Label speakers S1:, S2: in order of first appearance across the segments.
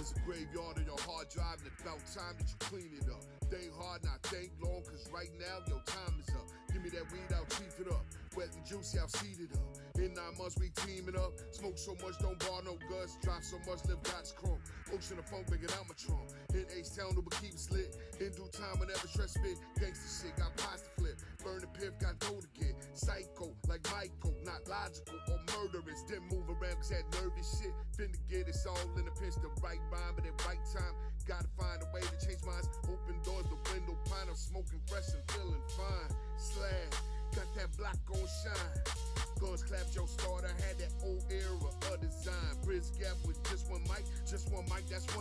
S1: There's a graveyard on your hard drive, and it's about time that you clean it up. Think hard, not think long, cause right now your time is up. Give me that weed, I'll chief it up. Wet and juicy, I'll seed it up. In 9 months, we teaming up. Smoke so much, don't bar no guts. Drop so much, live God's chrome. Ocean of funk, bringing out my trunk. In H-Town, no but keep it slit. In due time, whenever stress spit. Gangsta shit, got pies to flip. Burn the piff, got dough to get. Psycho, like Michael, not logical or murderous. Didn't move around cause that nervous shit. Finna get it's all in the pinch, the right rhyme, but at right time. Gotta find a way to change minds. Open doors, the window pine. I'm smoking fresh and feeling fine. Slab, got that block on shine. Gonz clapped your starter, had that old era of design. Bridge gap with just one mic, that's one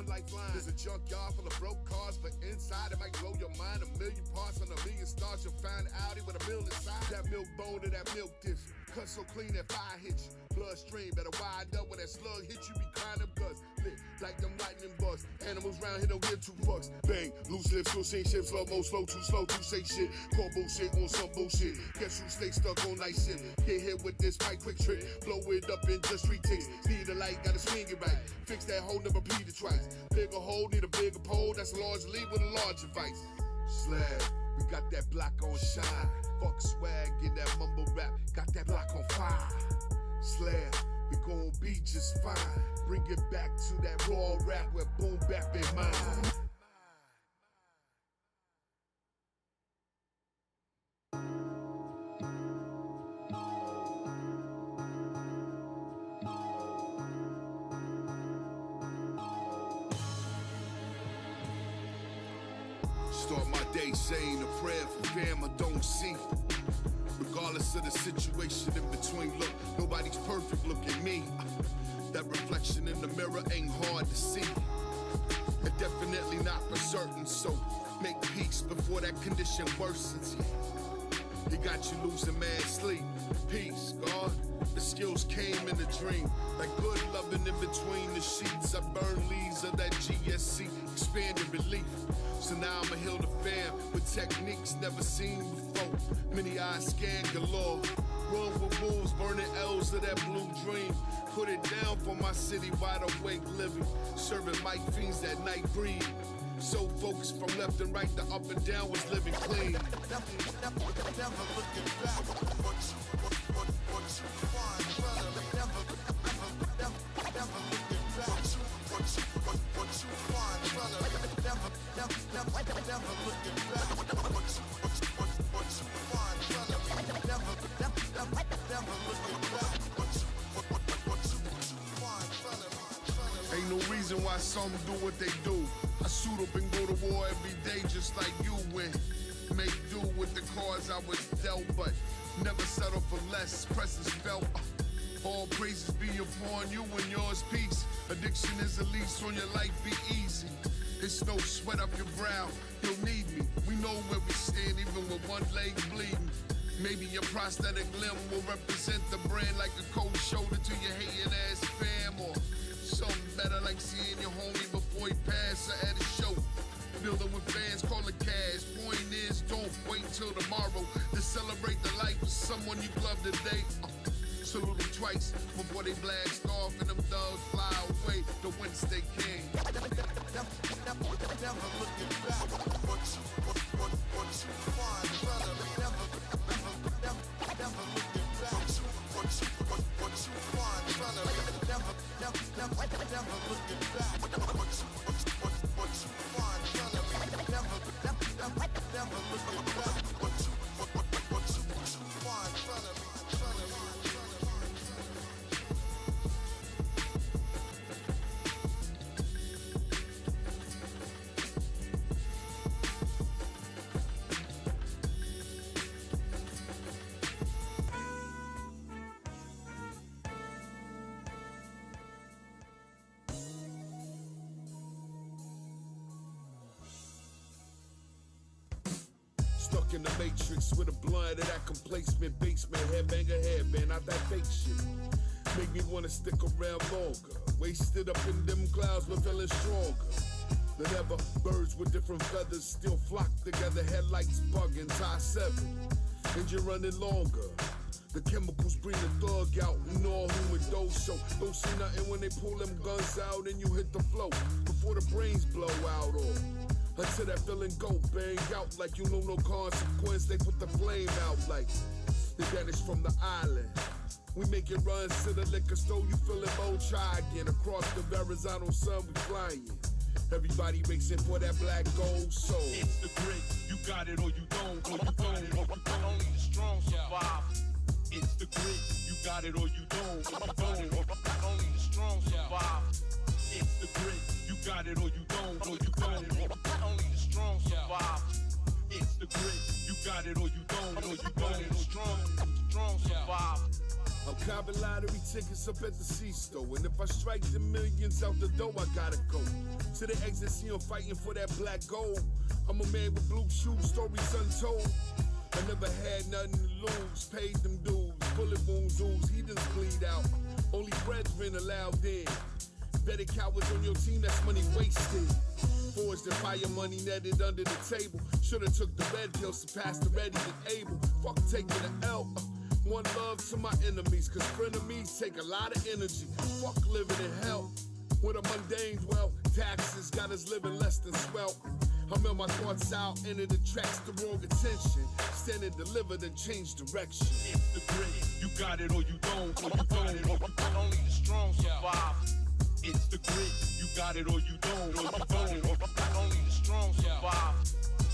S1: lifeline. There's a junkyard full of broke cars, but inside it might blow your mind. 1,000,000 parts on 1,000,000 stars, you'll find Audi with a mill inside. That milk bone to that milk dish, cut so clean that fire hit you. Bloodstream better wide up when that slug hit you, be crying up guts. Lit like them lightning bugs. Animals round here don't give 2 fucks. Bang, loose lips, still sing shit, slow-mo, slow to say shit. Call bullshit on some bullshit. Guess who stay stuck on night shit? Get hit with this pipe quick trick. Blow it up in just 3 ticks. Need a light, gotta swing it right. Fix that hole, never repeat it twice. Bigger hole, need a bigger pole. That's a large lead with a larger vice. Slab, we got that block on shine. Fuck swag, get that mumble rap. Got that block on fire. Slab, we gon' be just fine. Bring it back to that raw rap where boom bap in mine. Start my day saying a prayer for fam I don't see. Regardless of the situation in between, look, nobody's perfect, look at me. That reflection in the mirror ain't hard to see. And definitely not for certain, so make peace before that condition worsens. He got you losing mad sleep. Peace, God. The skills came in a dream. Like good loving in between the sheets. I burn leaves of that GSC, expanded relief. So now I'ma heal the fam with techniques never seen before. Many eyes scan galore. Run with wolves, burning L's of that blue dream. Put it down for my city, wide awake living. Serving mic fiends that night breed. So focused from left and right, the up and down was living clean.
S2: Never looking back. What you find, brother. Never looking back. What you find, brother. Never looking back. What you find, brother. Never looking back. What you find, brother.
S1: Ain't no reason why some do what they do. I suit up and go to war every day just like you win. Make do with the cards I was dealt, but never settle for less. Presence felt. All praises be upon you and yours peace. Addiction is a lease on your life, be easy. It's no sweat up your brow, you'll need me. We know where we stand even with one leg bleeding. Maybe your prosthetic limb will represent the brand like a cold shoulder to your hating ass fam. Or something better like seeing your homie before he passed or at a show. Building with fans, call it cash. Point is, don't wait till tomorrow to celebrate the life of someone you love today. Salute them twice before they blast off and them dogs fly away to whence they came.
S2: Never looking back. What you find, brother. Never looking back. What you find, brother. Never looking back. What you find, brother. Never looking back. What you find, brother.
S1: Stuck in the matrix with a blunt of that complacement basement. Headbanger headband, not that fake shit. Make me wanna stick around longer. Wasted up in them clouds, but feeling stronger than ever. Birds with different feathers still flock together. Headlights bugging, tie 7. Engine running longer. The chemicals bring the thug out and all who would dose. So don't see nothing when they pull them guns out and you hit the flow. Before before the brains blow out or until that feeling go bang out like you know no consequence. They put the flame out like they vanish from the island. We make it runs to the liquor store, you feeling bold, try again. Across the Verrazano sun, we flying. Everybody racing for that black gold soul.
S3: It's the grit, you got it or you don't, or you don't. Only the strong survive. It's the grit, you got it or you don't, or you don't. Only the strong survive. It's the grit, you got it or you don't, or you don't. Only the strong survive. It's the grit, you got it or you don't, or you don't. Only the strong survive.
S1: I'm copping lottery tickets up at the C-store. And if I strike the millions out the door, I gotta go to the exit, see I'm fighting for that black gold. I'm a man with blue shoes, stories untold. I never had nothing to lose, paid them dues. Bullet wounds ooze, heathens bleed out. Only brethren allowed in. Better cowards on your team, that's money wasted. Forged the fire money netted under the table. Should've took the red pills to pass the ready and able. Fuck taking the L. One love to my enemies, cause frenemies take a lot of energy. Fuck living in hell. With a mundane dwell, taxes got us living less than swell. I mail my thoughts out, and it attracts the wrong attention. Stand and deliver, then change direction.
S3: It's the grit, you got it or you don't, or you don't. Only the strong survive. It's the grit, you got it or you don't, or you don't. Only the strong survive.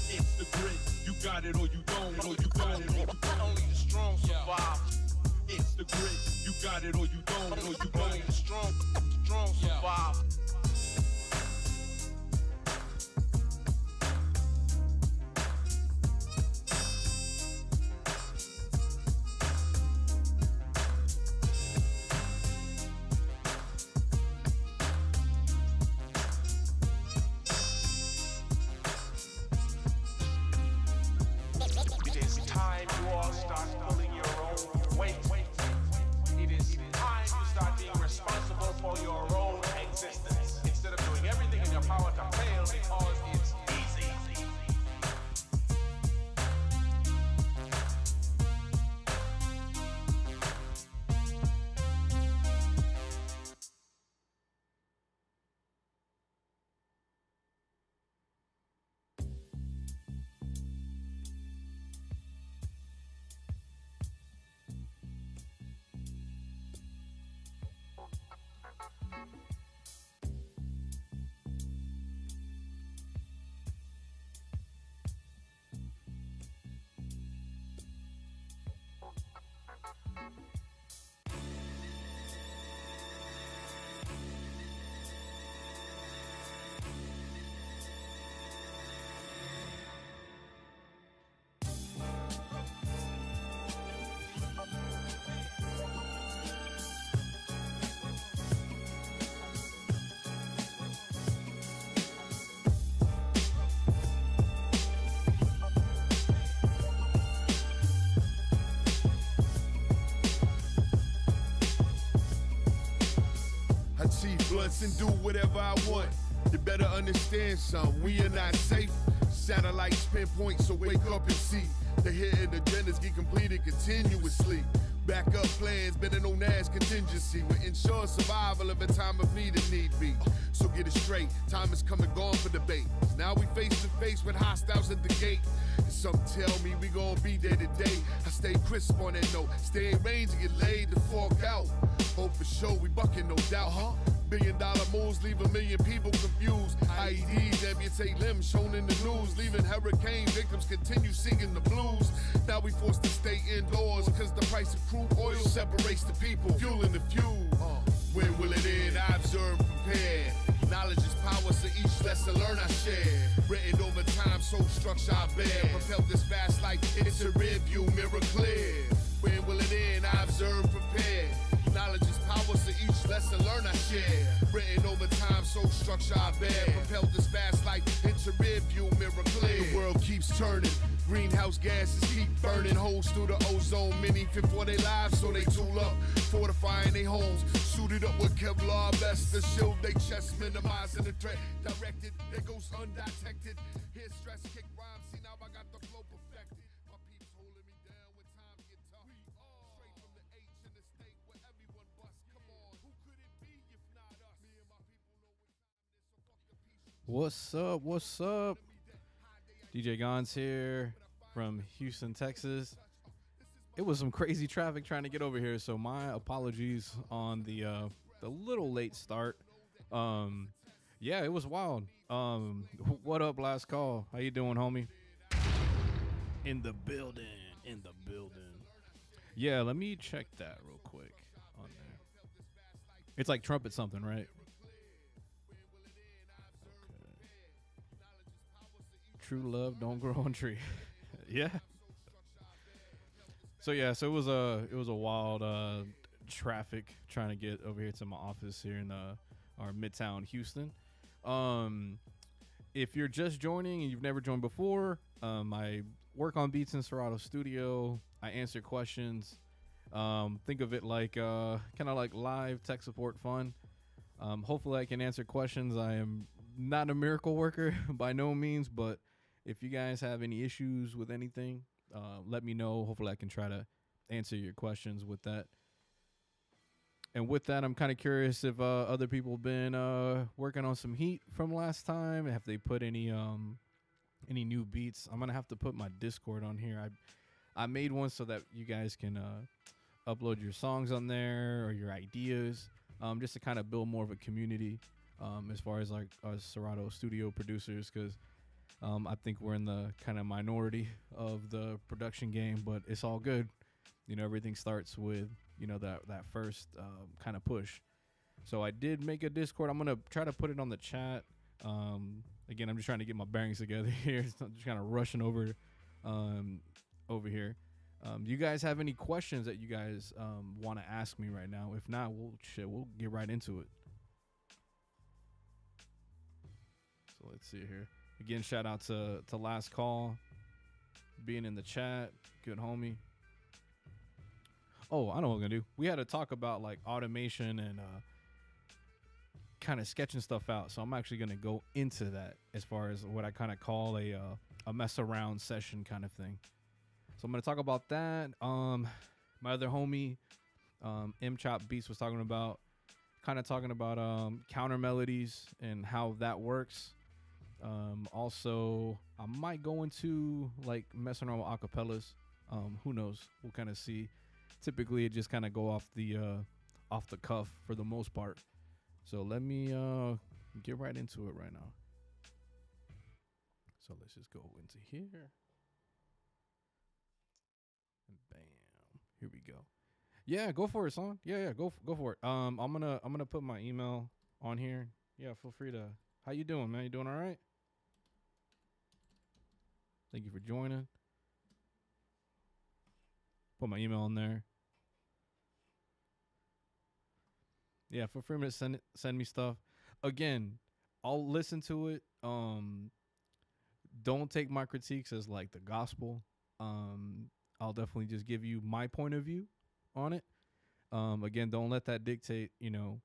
S3: It's the grit, you got it or you don't, or you don't. Only the strong survive. It's the grit, you got it or you don't, or you don't. Only the strong survive.
S1: Blunts and do whatever I want. You better understand something, we are not safe. Satellites pinpoint, so wake up and see. The hidden agendas get completed continuously. Backup plans, better known as contingency, will ensure survival of a time of need and need be. So get it straight, time is come and gone for debate. Now we face to face with hostiles at the gate. And some tell me we gon' be there today. I stay crisp on that note, stay in range and get laid the fork out. Oh, for sure, we bucking, no doubt, huh? $1 billion moves leave 1 million people confused. IEDs amputate limbs shown in the news, leaving hurricane victims continue singing the blues. Now we forced to stay indoors, cause the price of crude oil separates the people, fueling the fuel. When will it end? I observe, prepare. Knowledge is power, so each lesson learn I share. Written over time, soul structure I bear. Propel this fast life into rear view, mirror clear. When will it end? I observe, prepare. Knowledge is power, so each lesson learn I share. Written over time, soul structure I bear. Propel this fast life into rear view, mirror clear. The world keeps turning. Greenhouse gases keep burning holes through the ozone. Many fit for their lives, so they tool up, fortifying their homes. Suited up with Kevlar vests to shield their chest, minimizing the threat. Directed, there goes undetected. Hear stress, kick rhymes. See now I got the flow perfected. My peeps holding me down when times get tough. Straight from the H in the state where everyone busts. Come on, who could it be if not us? Me and my people know what time it is, so fuck the
S4: What's up? What's up? DJ Gonz here from Houston, Texas. It was some crazy traffic trying to get over here, so my apologies on the little late start. Um, yeah, it was wild. What up, last call? How you doing, homie? In the building. In the building. Yeah, let me check that real quick on there. It's like trumpet something, right? True love don't grow on tree. Yeah. So it was a wild traffic trying to get over here to my office here in our Midtown Houston. Um, if you're just joining and you've never joined before, I work on beats in Serato Studio. I answer questions. Think of it like kind of like live tech support fun. Hopefully I can answer questions. I am not a miracle worker by no means, but if you guys have any issues with anything, let me know. Hopefully I can try to answer your questions with that. And with that, I'm kind of curious if other people have been working on some heat from last time. Have they put any new beats? I'm gonna have to put my Discord on here. I made one so that you guys can upload your songs on there or your ideas, just to kind of build more of a community as far as like us Serato studio producers, because I think we're in the kind of minority of the production game, but it's all good. You know, everything starts with, you know, that first kind of push. So I did make a Discord. I'm going to try to put it on the chat. Again, I'm just trying to get my bearings together here. So I'm just kind of rushing over here. You guys have any questions that you guys want to ask me right now? If not, we'll get right into it. So let's see here. Again, shout out to Last Call being in the chat. Good homie. Oh, I know what we're going to do. We had to talk about like automation and kind of sketching stuff out. So I'm actually going to go into that as far as what I kind of call a mess around session kind of thing. So I'm going to talk about that. My other homie, M Chop Beats, was talking about counter melodies and how that works. Also, I might go into like messing around with acapellas. Who knows? We'll kind of see. Typically, it just kind of go off the cuff for the most part. So let me get right into it right now. So let's just go into here. And bam. Here we go. Yeah, go for it, son. Yeah, go for it. I'm gonna put my email on here. Yeah, feel free to. How you doing, man? You doing all right? Thank you for joining. Put my email in there. Yeah, feel free to send me stuff. Again, I'll listen to it. Don't take my critiques as like the gospel. I'll definitely just give you my point of view on it. Again, don't let that dictate, you know,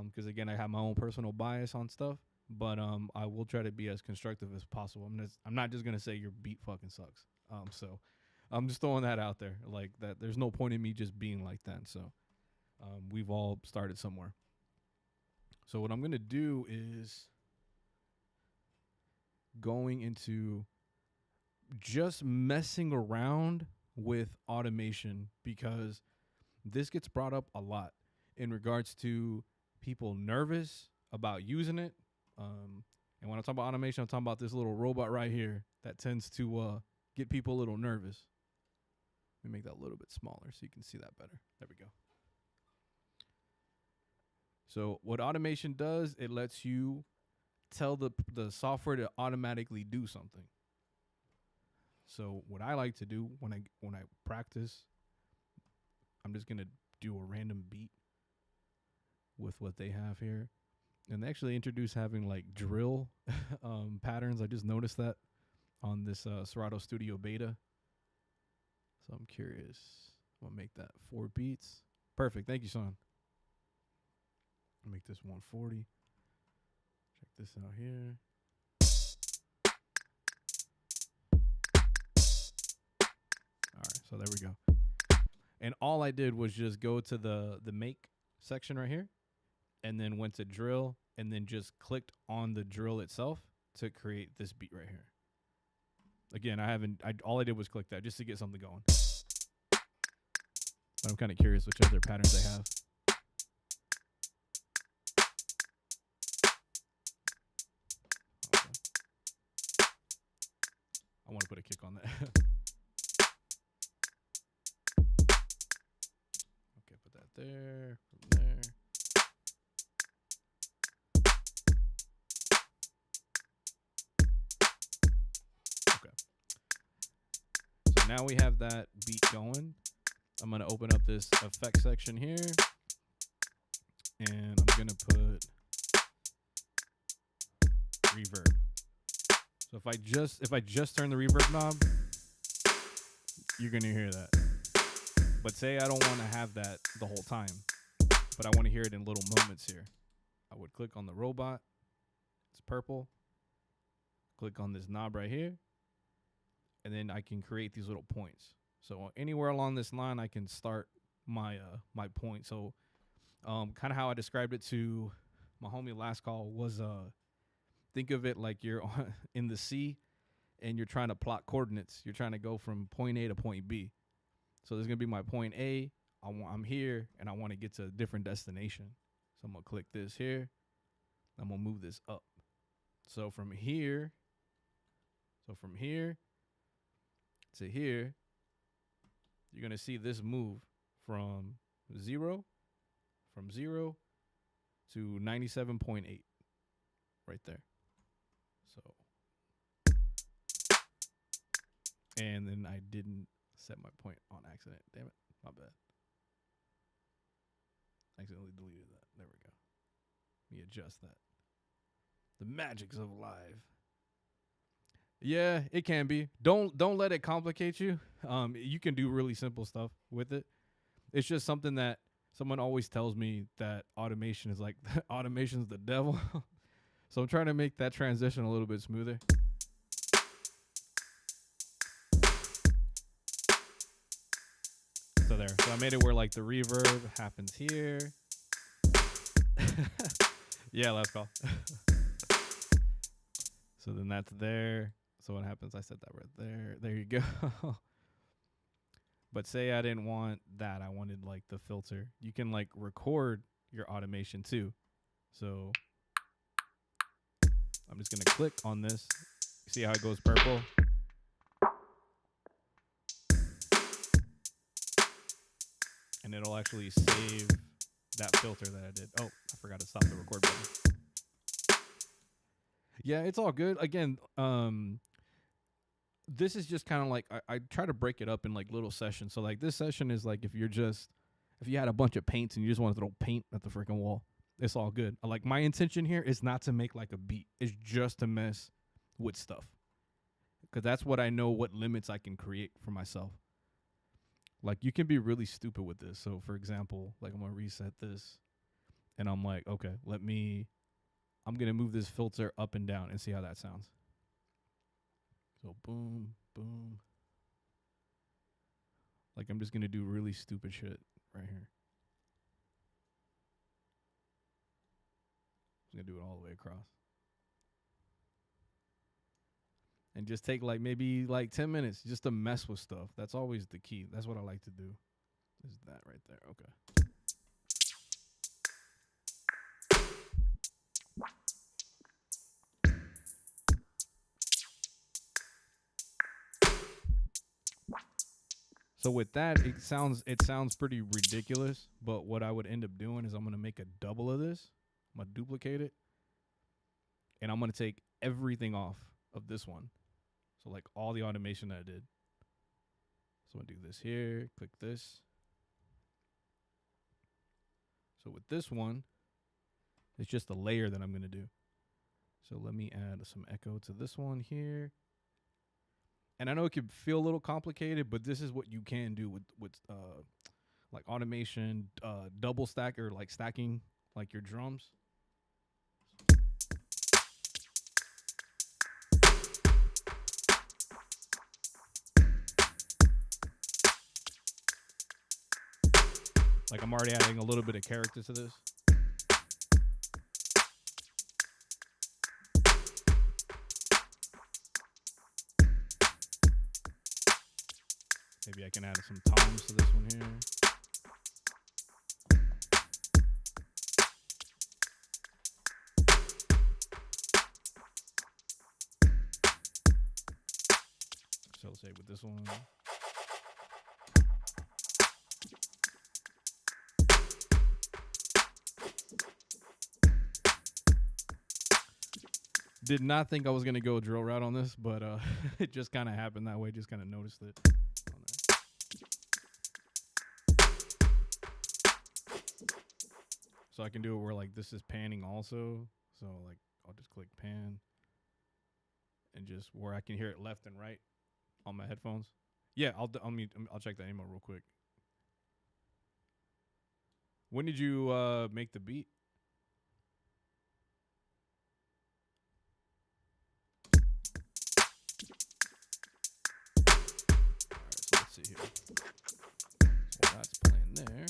S4: because again, I have my own personal bias on stuff. But I will try to be as constructive as possible. I'm not just gonna say your beat fucking sucks. So I'm just throwing that out there, like that. There's no point in me just being like that. So we've all started somewhere. So what I'm gonna do is going into just messing around with automation, because this gets brought up a lot in regards to people nervous about using it. And when I talk about automation, I'm talking about this little robot right here that tends to get people a little nervous. Let me make that a little bit smaller so you can see that better. There we go. So what automation does, it lets you tell the software to automatically do something. So what I like to do when I practice, I'm just gonna do a random beat with what they have here. And they actually introduced having like drill patterns. I just noticed that on this Serato Studio beta. So I'm curious. I'm gonna make that 4 beats. Perfect. Thank you, son. I'll make this 140. Check this out here. All right, so there we go. And all I did was just go to the make section right here, and then went to drill and then just clicked on the drill itself to create this beat right here. Again, all I did was click that just to get something going. But I'm kind of curious which other patterns they have. Okay. I want to put a kick on that. Okay, put that there, from there. Now we have that beat going. I'm going to open up this effect section here. And I'm going to put reverb. So if I just turn the reverb knob, you're going to hear that. But say I don't want to have that the whole time, but I want to hear it in little moments here. I would click on the robot. It's purple. Click on this knob right here. And then I can create these little points. So anywhere along this line, I can start my my point. So kind of how I described it to my homie last call was think of it like you're in the sea and you're trying to plot coordinates. You're trying to go from point A to point B. So there's gonna be my point A. I'm here and I want to get to a different destination. So I'm gonna click this here. I'm gonna move this up. So from here to here, you're going to see this move from 0 to 97.8 right there. So, and then I didn't set my point on accident. Damn it. My bad. Accidentally deleted that. There we go. Let me adjust that. The magics of live. Yeah, it can be. Don't let it complicate you. You can do really simple stuff with it. It's just something that someone always tells me that automation is like automation's the devil. So I'm trying to make that transition a little bit smoother. So there. So I made it where like the reverb happens here. Yeah, last call. So then that's there. So what happens? I set that right there. There you go. But say I didn't want that. I wanted like the filter. You can like record your automation too. So I'm just going to click on this. See how it goes purple? And it'll actually save that filter that I did. Oh, I forgot to stop the record button. Yeah, it's all good. Again, this is just kind of like I try to break it up in like little sessions. So like this session is like if you had a bunch of paints and you just want to throw paint at the freaking wall, it's all good. Like my intention here is not to make like a beat. It's just to mess with stuff. Because that's what I know, what limits I can create for myself. Like you can be really stupid with this. So for example, like I'm going to reset this and I'm like, okay, I'm going to move this filter up and down and see how that sounds. So boom, boom. Like I'm just going to do really stupid shit right here. I'm going to do it all the way across. And just take like maybe like 10 minutes just to mess with stuff. That's always the key. That's what I like to do. Is that right there. Okay. So with that, it sounds pretty ridiculous, but what I would end up doing is I'm going to make a double of this. I'm going to duplicate it. And I'm going to take everything off of this one. So like all the automation that I did. So I'm going to do this here, click this. So with this one, it's just a layer that I'm going to do. So let me add some echo to this one here. And I know it could feel a little complicated, but this is what you can do with like automation, double stack or like stacking like your drums. Like I'm already adding a little bit of character to this. Maybe I can add some toms to this one here. So let's say with this one. Did not think I was gonna go drill route on this, but it just kind of happened that way. Just kind of noticed it. So I can do it where like this is panning also. So like I'll just click pan, and just where I can hear it left and right on my headphones. Yeah, I'll check that email real quick. When did you make the beat? See here. So that's playing there.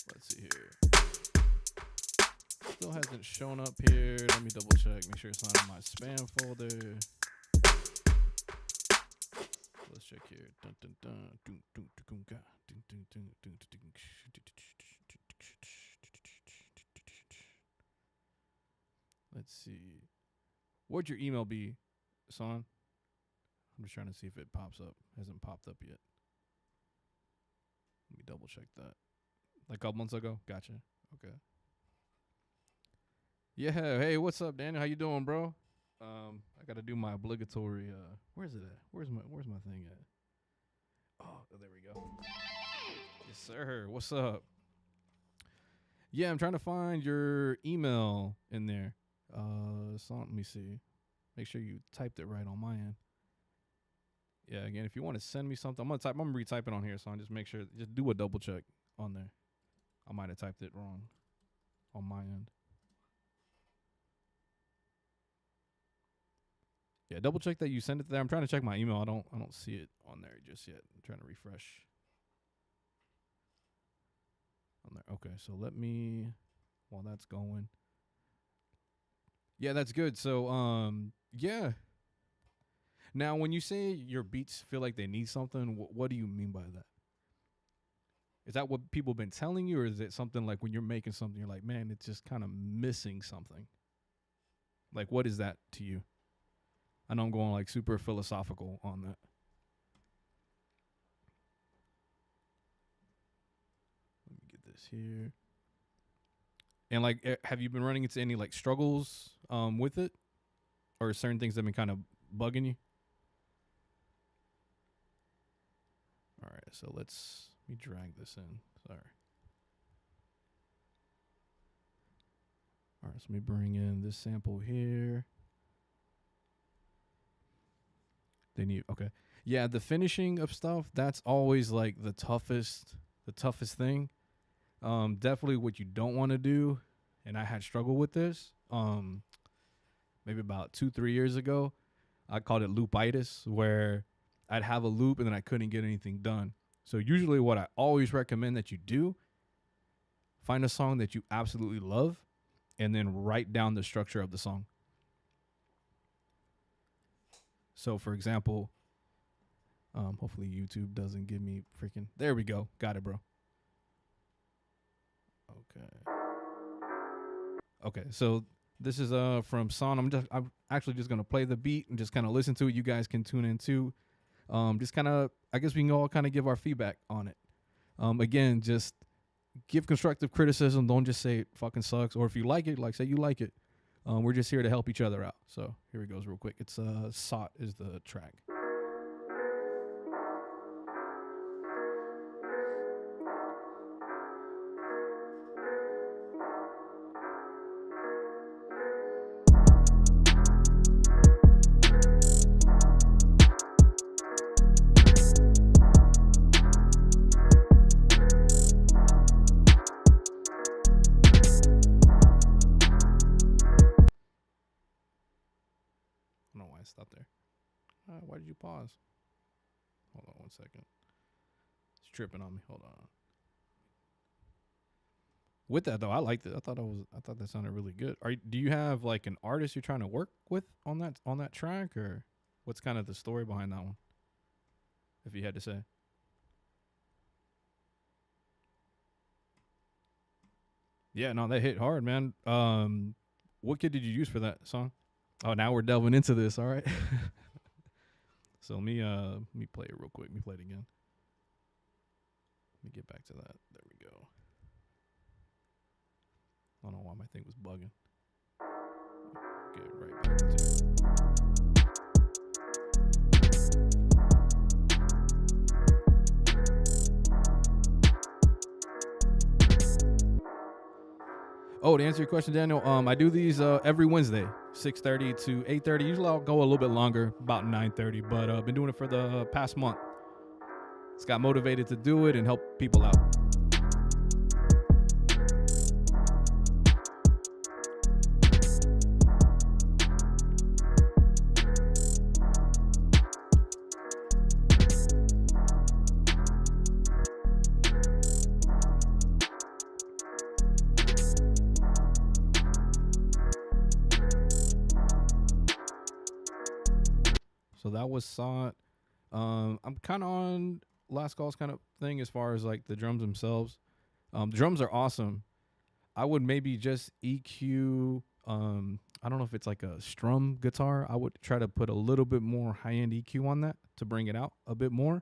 S4: Let's see here. Still hasn't shown up here. Let me double check. Make sure it's not in my spam folder. Let's check here. Let's see. What'd your email be, son? I'm just trying to see if it pops up. Hasn't popped up yet. Let me double check that. Like a couple months ago? Gotcha. Okay. Yeah. Hey, what's up, Daniel? How you doing, bro? I gotta do my obligatory. Where's it at? Where's my thing at? Oh, there we go. Yes, sir. What's up? Yeah, I'm trying to find your email in there. So let me see. Make sure you typed it right on my end. Yeah, again, if you want to send me something, I'm gonna retype it on here, so just make sure, just do a double check on there. I might have typed it wrong on my end. Yeah, double check that you sent it there. I'm trying to check my email. I don't see it on there just yet. I'm trying to refresh. On there. Okay, so let me, while that's going. Yeah, that's good. So yeah. Now, when you say your beats feel like they need something, what do you mean by that? Is that what people have been telling you, or is it something like when you're making something, you're like, man, it's just kind of missing something? Like, what is that to you? I know I'm going like super philosophical on that. Let me get this here. And like, have you been running into any like struggles with it, or certain things that have been kind of bugging you? All right, so let me drag this in. Sorry. All right, so let me bring in this sample here. Okay. Yeah, the finishing of stuff, that's always like the toughest thing. Definitely what you don't want to do, and I had struggled with this. Maybe about 2-3 years ago, I called it loopitis, where I'd have a loop and then I couldn't get anything done. So usually what I always recommend that you do, find a song that you absolutely love and then write down the structure of the song. So for example, hopefully YouTube doesn't give me freaking, there we go. Got it, bro. Okay, so this is from Son. I'm actually just gonna play the beat and just kind of listen to it. You guys can tune in too. Just kind of, I guess we can all kind of give our feedback on it. Again, just give constructive criticism. Don't just say it fucking sucks. Or if you like it, like say you like it. We're just here to help each other out. So here it goes real quick. It's Sot is the track. I don't know why I stopped there. Why did you pause? Hold on 1 second. Let's tripping on me. Hold on. With that though, I liked it. I thought that sounded really good. Do you have like an artist you're trying to work with on that track, or what's kind of the story behind that one? If you had to say. Yeah, no, that hit hard, man. What kid did you use for that song? Oh, now we're delving into this. All right. So let me play it real quick. Let me play it again. Let me get back to that. There we go. I don't know why my thing was bugging. Get right back into it. Oh, to answer your question, Daniel, I do these every Wednesday, 6:30 to 8:30. Usually I'll go a little bit longer, about 9:30, but I've been doing it for the past month. Just got motivated to do it and help people out. So that was Sought. I'm kind of on Last Call's kind of thing as far as like the drums themselves. The drums are awesome. I would maybe just EQ. I don't know if it's like a strum guitar. I would try to put a little bit more high-end EQ on that to bring it out a bit more.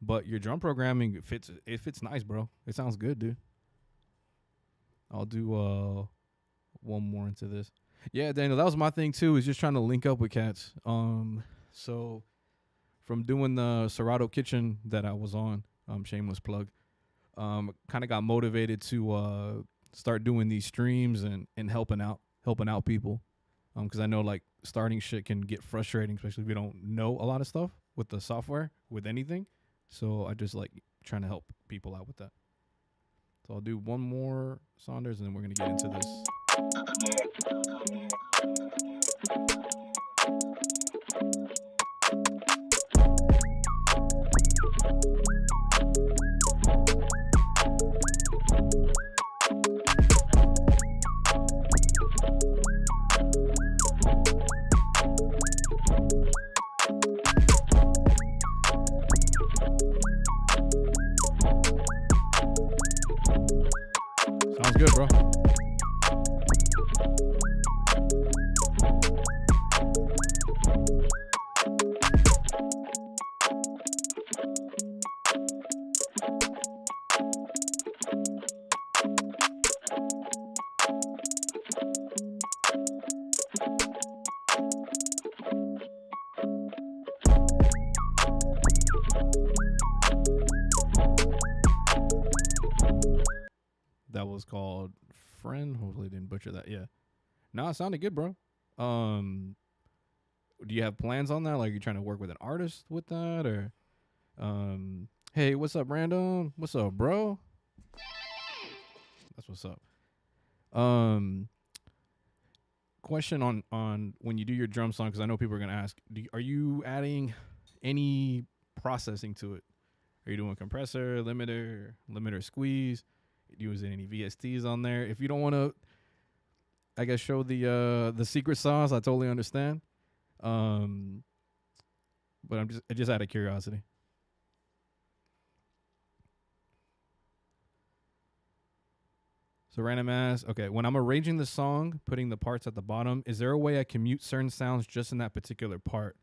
S4: But your drum programming it fits nice, bro. It sounds good, dude. I'll do one more into this. Yeah, Daniel, that was my thing too, is just trying to link up with cats. So from doing the Serato kitchen that I was on, shameless plug, kind of got motivated to start doing these streams and helping out people. Because I know like starting shit can get frustrating, especially if we don't know a lot of stuff with the software, with anything. So I just like trying to help people out with that. So I'll do one more Saunders and then we're going to get into this. Sounds good, bro. That was called Friend. Hopefully didn't butcher that. Yeah. No, it sounded good, bro. Do you have plans on that? Like, you trying to work with an artist with that, or hey, what's up, Random? What's up, bro? That's what's up. Question on when you do your drum song, because I know people are gonna ask, are you adding any processing to it? Are you doing compressor, limiter, squeeze? Using any VSTs on there? If you don't want to, I guess, show the secret sauce, I totally understand. But I'm just out of curiosity. So random ass. Okay, when I'm arranging the song, putting the parts at the bottom, is there a way I can mute certain sounds just in that particular part?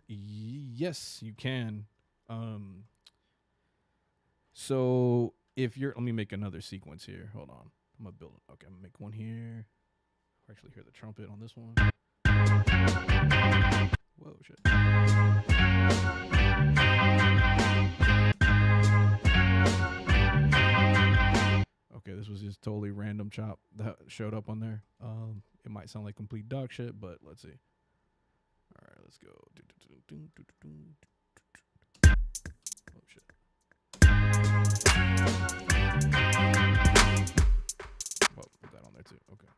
S4: Yes, you can. So if you're, let me make another sequence here. Hold on. I'm going to build it. Okay, I'm going to make one here. Actually hear the trumpet on this one. Whoa, shit. Okay, this was just totally random chop that showed up on there. It might sound like complete dog shit, but let's see. All right, let's go. Oh, shit. Well, put that on there too. Okay.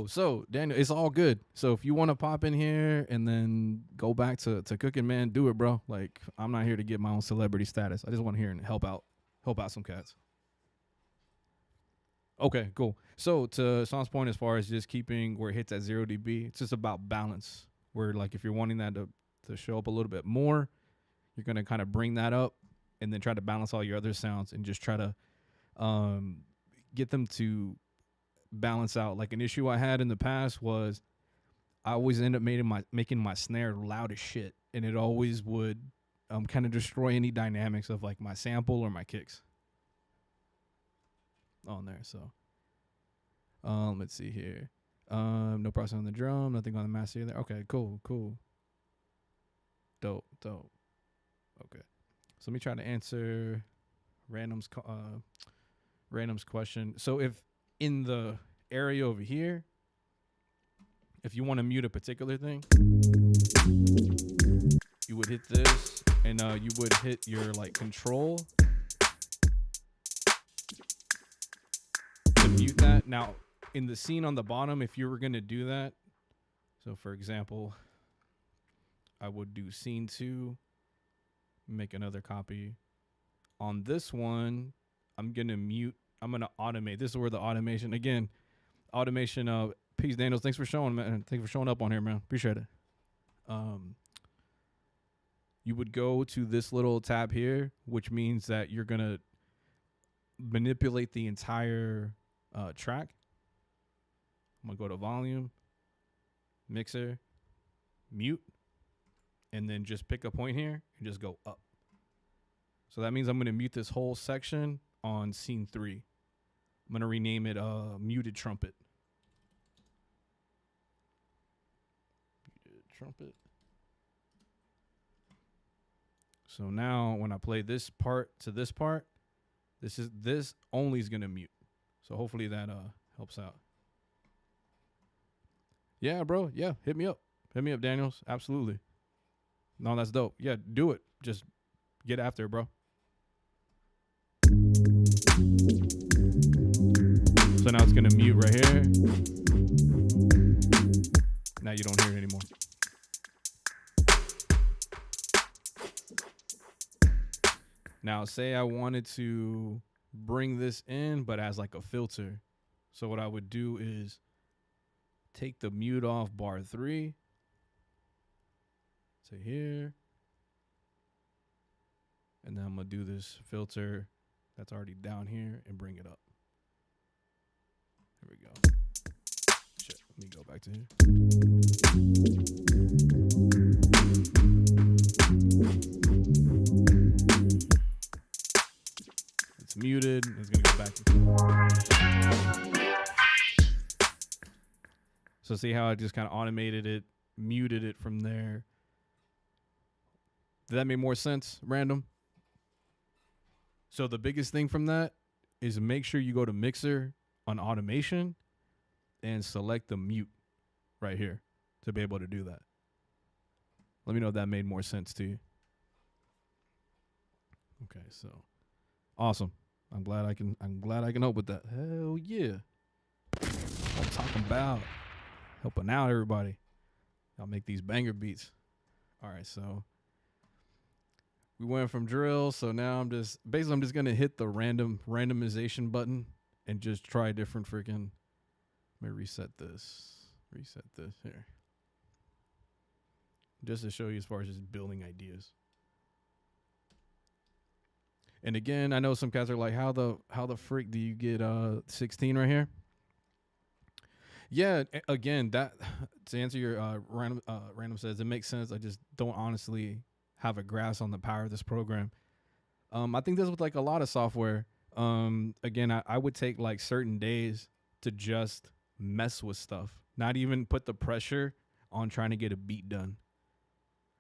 S4: so Daniel, it's all good. So if you want to pop in here and then go back to cooking, man, do it, bro. Like, I'm not here to get my own celebrity status. I just want to hear and help out some cats. Okay, cool. So to Sean's point, as far as just keeping where it hits at 0 dB, it's just about balance. Where like if you're wanting that to show up a little bit more, you're gonna kind of bring that up and then try to balance all your other sounds and just try to get them to balance out. Like an issue I had in the past was I always end up making my snare loud as shit, and it always would kind of destroy any dynamics of like my sample or my kicks on there. So let's see here. No processing on the drum, nothing on the master either. Okay, cool. Dope. Okay. So let me try to answer random's question. So if in the area over here, if you want to mute a particular thing, you would hit this, and you would hit your like control to mute that. Now, in the scene on the bottom, if you were going to do that, so for example, I would do scene 2, make another copy. On this one, I'm going to mute. I'm going to automate. This is where the automation, again, peace, Daniels. Thanks for showing, man. Thanks for showing up on here, man. Appreciate it. You would go to this little tab here, which means that you're going to manipulate the entire track. I'm going to go to volume, mixer, mute, and then just pick a point here and just go up. So that means I'm going to mute this whole section on scene 3. I'm going to rename it muted trumpet. Muted trumpet. So now when I play this part to this part, this only is going to mute. So hopefully that helps out. Yeah, bro. Yeah, hit me up. Hit me up, Daniels. Absolutely. No, that's dope. Yeah, do it. Just get after it, bro. So now it's going to mute right here. Now you don't hear it anymore. Now, say I wanted to bring this in, but as like a filter. So what I would do is take the mute off bar 3 to here. And then I'm going to do this filter that's already down here and bring it up. There we go. Shit, let me go back to here. It's muted. It's going to go back. So see how I just kind of automated it, muted it from there. Did that make more sense, random? So the biggest thing from that is make sure you go to mixer on automation and select the mute right here to be able to do that. Let me know if that made more sense to you. Okay, so awesome. I'm glad I can help with that. Hell yeah. I'm talking about helping out everybody. I'll make these banger beats. All right, so we went from drill, so now I'm just gonna hit the randomization button and just try different freaking. Let me reset this here, just to show you as far as just building ideas. And again, I know some guys are like, how the frick do you get 16 right here? Yeah, again, that to answer your random says it makes sense. I just don't honestly have a grasp on the power of this program. I think this with like a lot of software. Again, I would take like certain days to just mess with stuff, not even put the pressure on trying to get a beat done.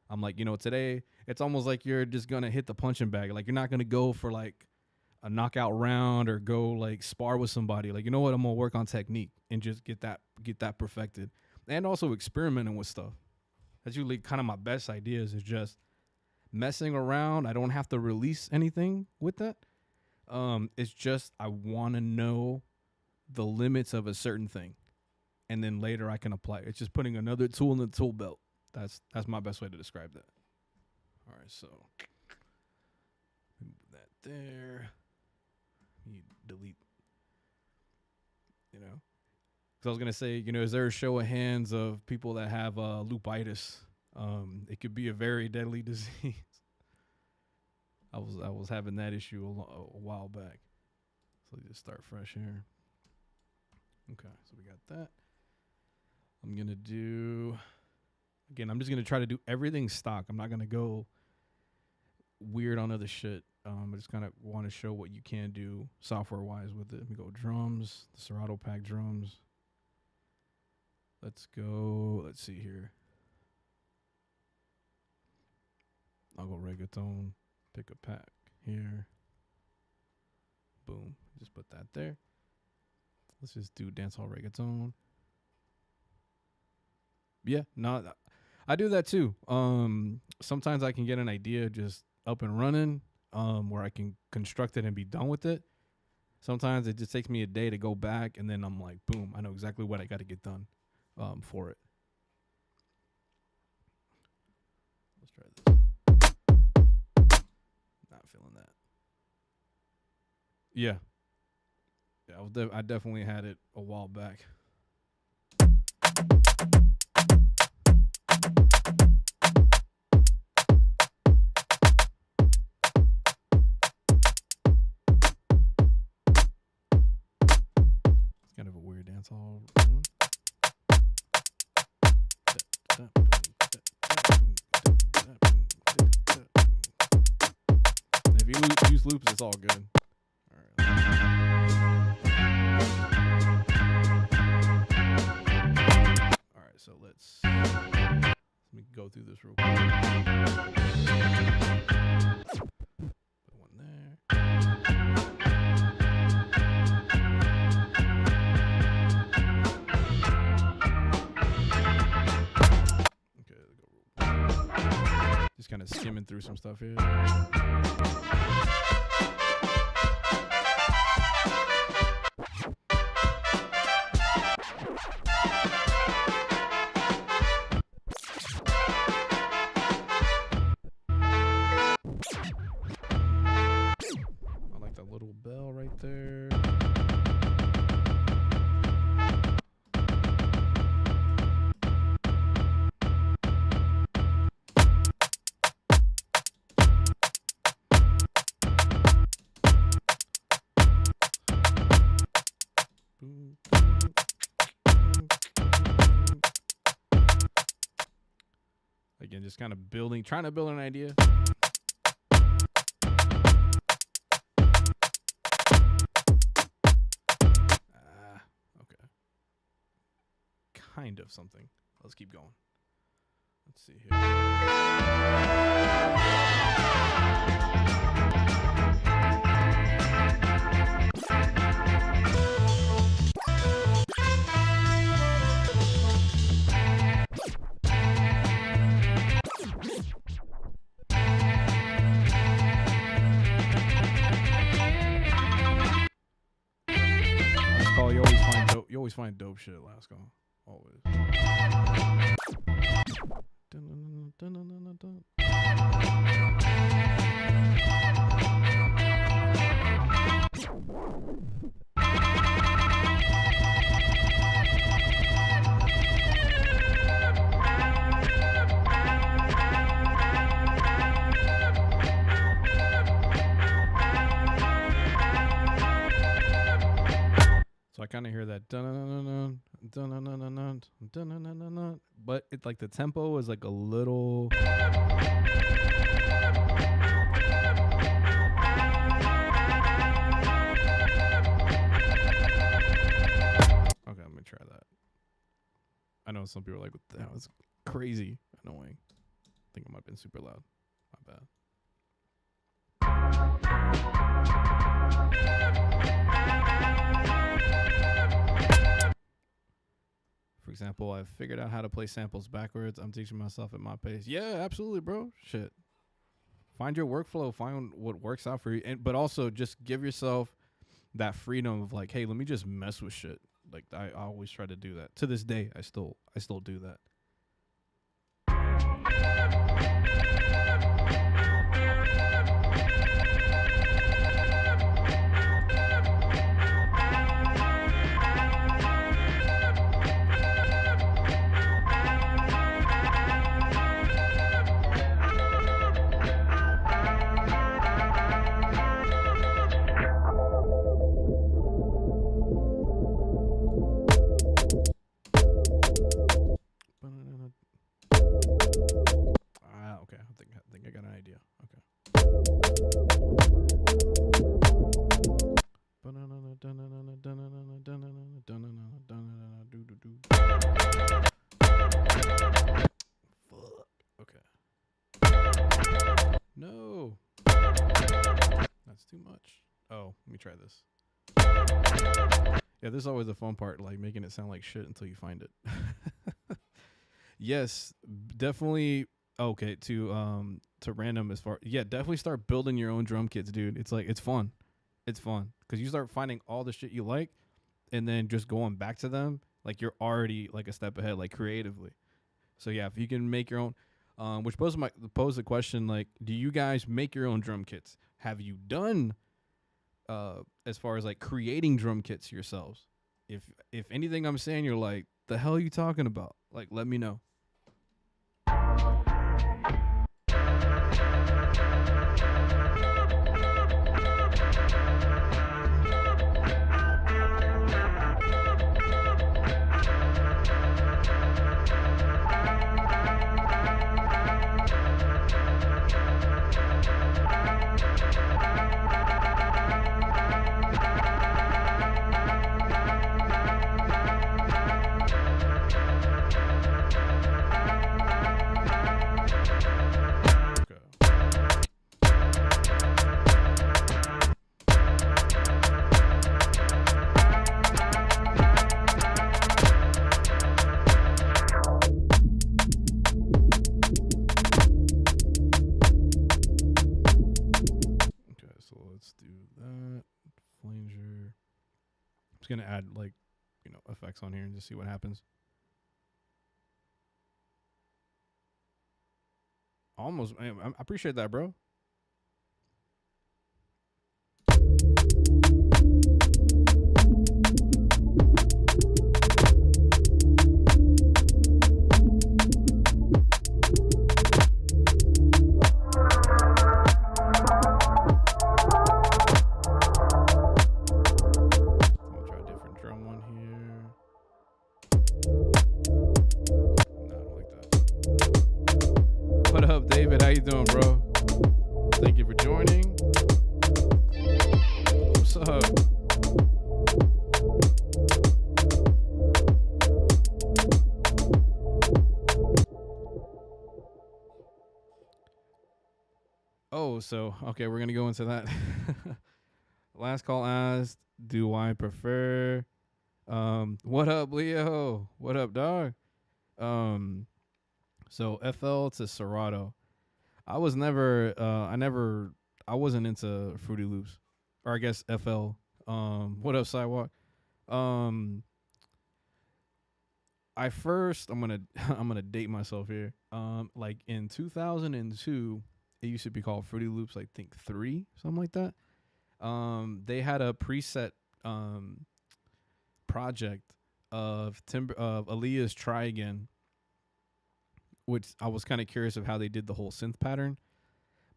S4: I'm like, today it's almost like you're just gonna hit the punching bag. Like you're not gonna go for like a knockout round or go like spar with somebody. Like, you know what? I'm gonna work on technique and just get that perfected, and also experimenting with stuff. That's usually kind of my best ideas, is just messing around. I don't have to release anything with that. It's just I want to know the limits of a certain thing. and then later I can apply. It's just putting another tool in the tool belt. That's my best way to describe that. All right, so move that there. You delete. You know, because I was gonna say, you know, is there a show of hands of people that have lupus? It could be a very deadly disease. I was having that issue a while back. So just start fresh here. Okay, so we got that. I'm gonna do. Again, I'm just going to try to do everything stock. I'm not going to go weird on other shit. I just kind of want to show what you can do software-wise with it. Let me go drums, the Serato pack drums. Let's go. Let's see here. I'll go reggaeton. Pick a pack here. Boom. Just put that there. Let's just do dancehall reggaeton. Yeah, no, I do that too. Sometimes I can get an idea just up and running, where I can construct it and be done with it. Sometimes it just takes me a day to go back, and then I'm like, boom, I know exactly what I got to get done for it. Let's try this. Not feeling that. Yeah. Yeah, I definitely had it a while back. Kind of a weird dance hall. If you use loops, it's all good. All right, so let me go through this real quick. Put one there. Just kind of skimming through some stuff here. I like that little bell right there. Again, just kind of trying to build an idea. Okay. Kind of something. Let's keep going. Let's see here. You always find dope shit at last call. Always. So I kind of hear that dun dun dun dun dun dun dun dun dun dun, but it's like the tempo is like a little. Okay, I'm gonna try that. I know some people are like, "What the hell? It's crazy annoying." I think it might have been super loud. My bad. For example, I've figured out how to play samples backwards. I'm teaching myself at my pace. Yeah, absolutely, bro. Shit. Find your workflow. Find what works out for you. But also just give yourself that freedom of like, hey, let me just mess with shit. Like I always try to do that. To this day, I still do that. Okay. I think I got an idea. Okay. Fuck. Okay. No. That's too much. Oh, let me try this. Yeah, this is always the fun part, like making it sound like shit until you find it. Yes, definitely. Okay, to random as far, yeah, definitely start building your own drum kits, dude. It's like it's fun because you start finding all the shit you like, and then just going back to them, like you're already like a step ahead, like creatively. So yeah, if you can make your own, which pose the question, like, do you guys make your own drum kits? Have you done as far as like creating drum kits yourselves? If anything I'm saying you're like, the hell are you talking about? Like, let me know. Gonna add like, effects on here and just see what happens. Almost, I appreciate that, bro. How you doing, bro? Thank you for joining. What's up? Oh, so okay, we're gonna go into that. Last call asked, do I prefer what up, Leo? What up, dog? So FL to Serato. I wasn't into Fruity Loops, or I guess FL. What up, Sidewalk? I'm gonna date myself here. Like in 2002, it used to be called Fruity Loops, I think 3, something like that. They had a preset project of Aaliyah's Try Again, which I was kind of curious of how they did the whole synth pattern.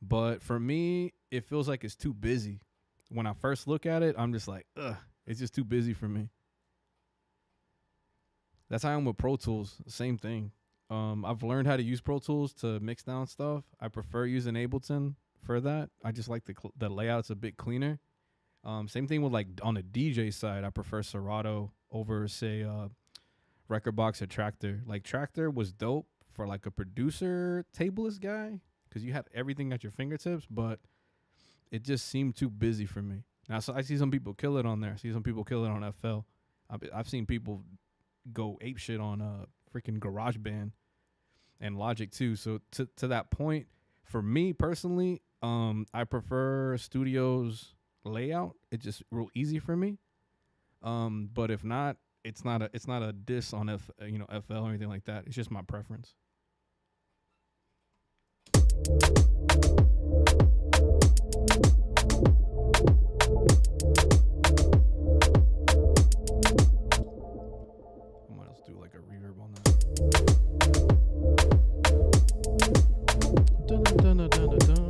S4: But for me, it feels like it's too busy. When I first look at it, I'm just like, ugh, it's just too busy for me. That's how I'm with Pro Tools. Same thing. I've learned how to use Pro Tools to mix down stuff. I prefer using Ableton for that. I just like the layout's a bit cleaner. Same thing with like on the DJ side, I prefer Serato over, say, Record Box or Tractor. Like Tractor was dope for like a producer tableless guy because you had everything at your fingertips, but it just seemed too busy for me. Now, so I see some people kill it on there. I see some people kill it on FL. I've seen people go ape shit on freaking GarageBand and Logic too. So to that point, for me personally, I prefer Studio's layout. It's just real easy for me. But if not, it's not a diss on FL or anything like that. It's just my preference. I might also do like a reverb on that. Dun, dun, dun, dun, dun, dun.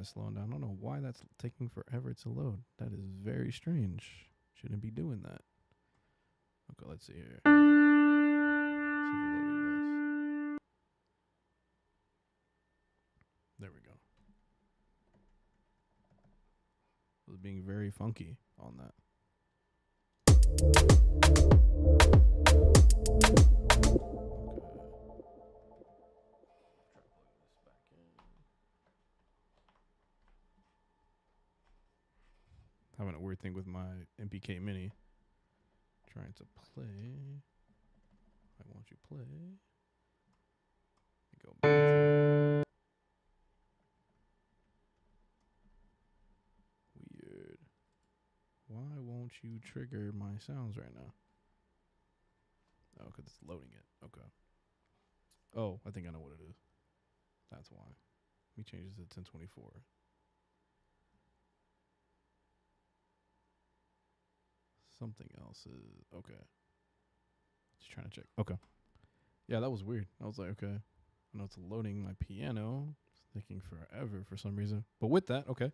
S4: Slowing down. I don't know why that's taking forever to load. That is very strange. Shouldn't be doing that. Okay, let's see here. Let's see if we're loading this. There we go. It was being very funky on that. Having a weird thing with my MPK Mini. Trying to play. Why won't you play? Go back to it. Weird. Why won't you trigger my sounds right now? Oh, because it's loading it. Okay. Oh, I think I know what it is. That's why. Let me change this to 1024. Something else is okay. Just trying to check. Okay. Yeah, that was weird. I was like, okay. I know it's loading my piano. It's taking forever for some reason. But with that, okay.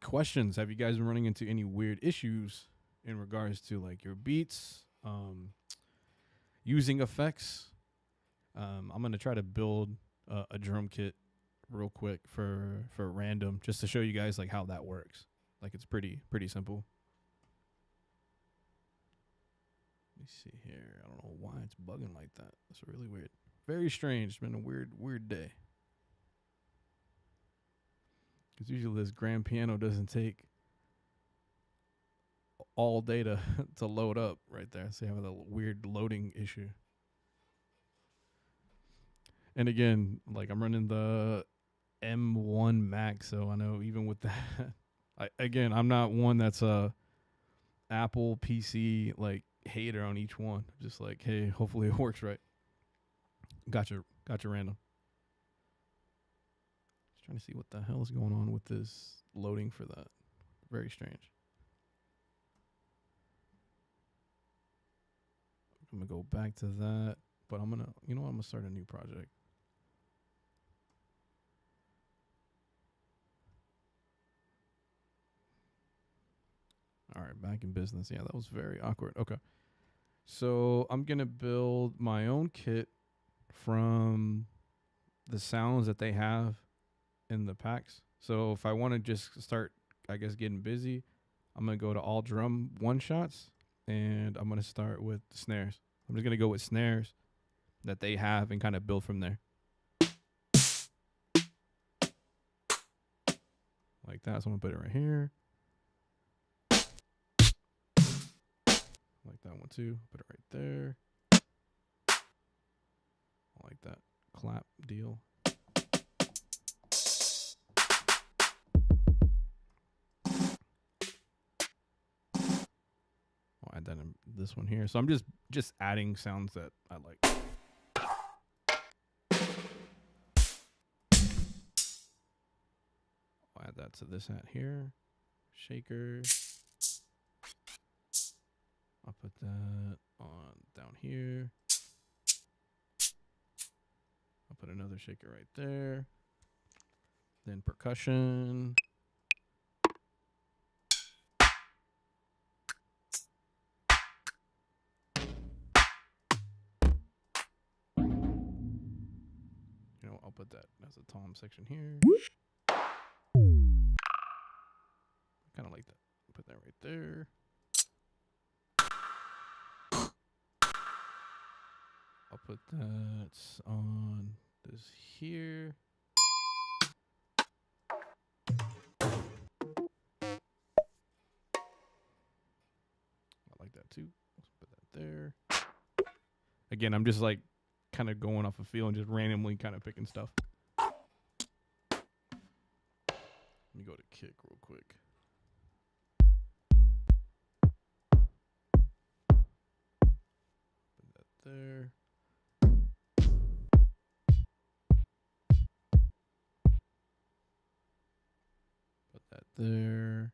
S4: Questions. Have you guys been running into any weird issues in regards to like your beats? Using effects? I'm gonna try to build a drum kit real quick for random, just to show you guys like how that works. Like it's pretty simple. Let me see here. I don't know why it's bugging like that. It's really weird. Very strange. It's been a weird day. Because usually this grand piano doesn't take all day to load up right there. So you have a weird loading issue. And again, like I'm running the M1 Max, so I know even with that, I'm not one that's a Apple PC like hater on each one. Just like, hey, hopefully it works right. Gotcha random. Just trying to see what the hell is going on with this loading for that. Very strange. I'm gonna go back to that, but I'm gonna start a new project. All right, back in business. Yeah, that was very awkward. Okay. So I'm going to build my own kit from the sounds that they have in the packs. So if I want to just start, I guess, getting busy, I'm going to go to all drum one-shots, and I'm going to start with the snares. I'm just going to go with snares that they have and kind of build from there. Like that. So I'm going to put it right here. Like that one too. Put it right there. I like that clap deal. I'll add that in this one here. So I'm just adding sounds that I like. I'll add that to this hat here. Shaker. I'll put that on down here. I'll put another shaker right there. Then percussion. I'll put that as a tom section here. Kind of like that. Put that right there. put that on this here. I like that too. Let's put that there. Again, I'm just like kind of going off a feel and just randomly kind of picking stuff. Let me go to kick real quick. Put that there. Put that there.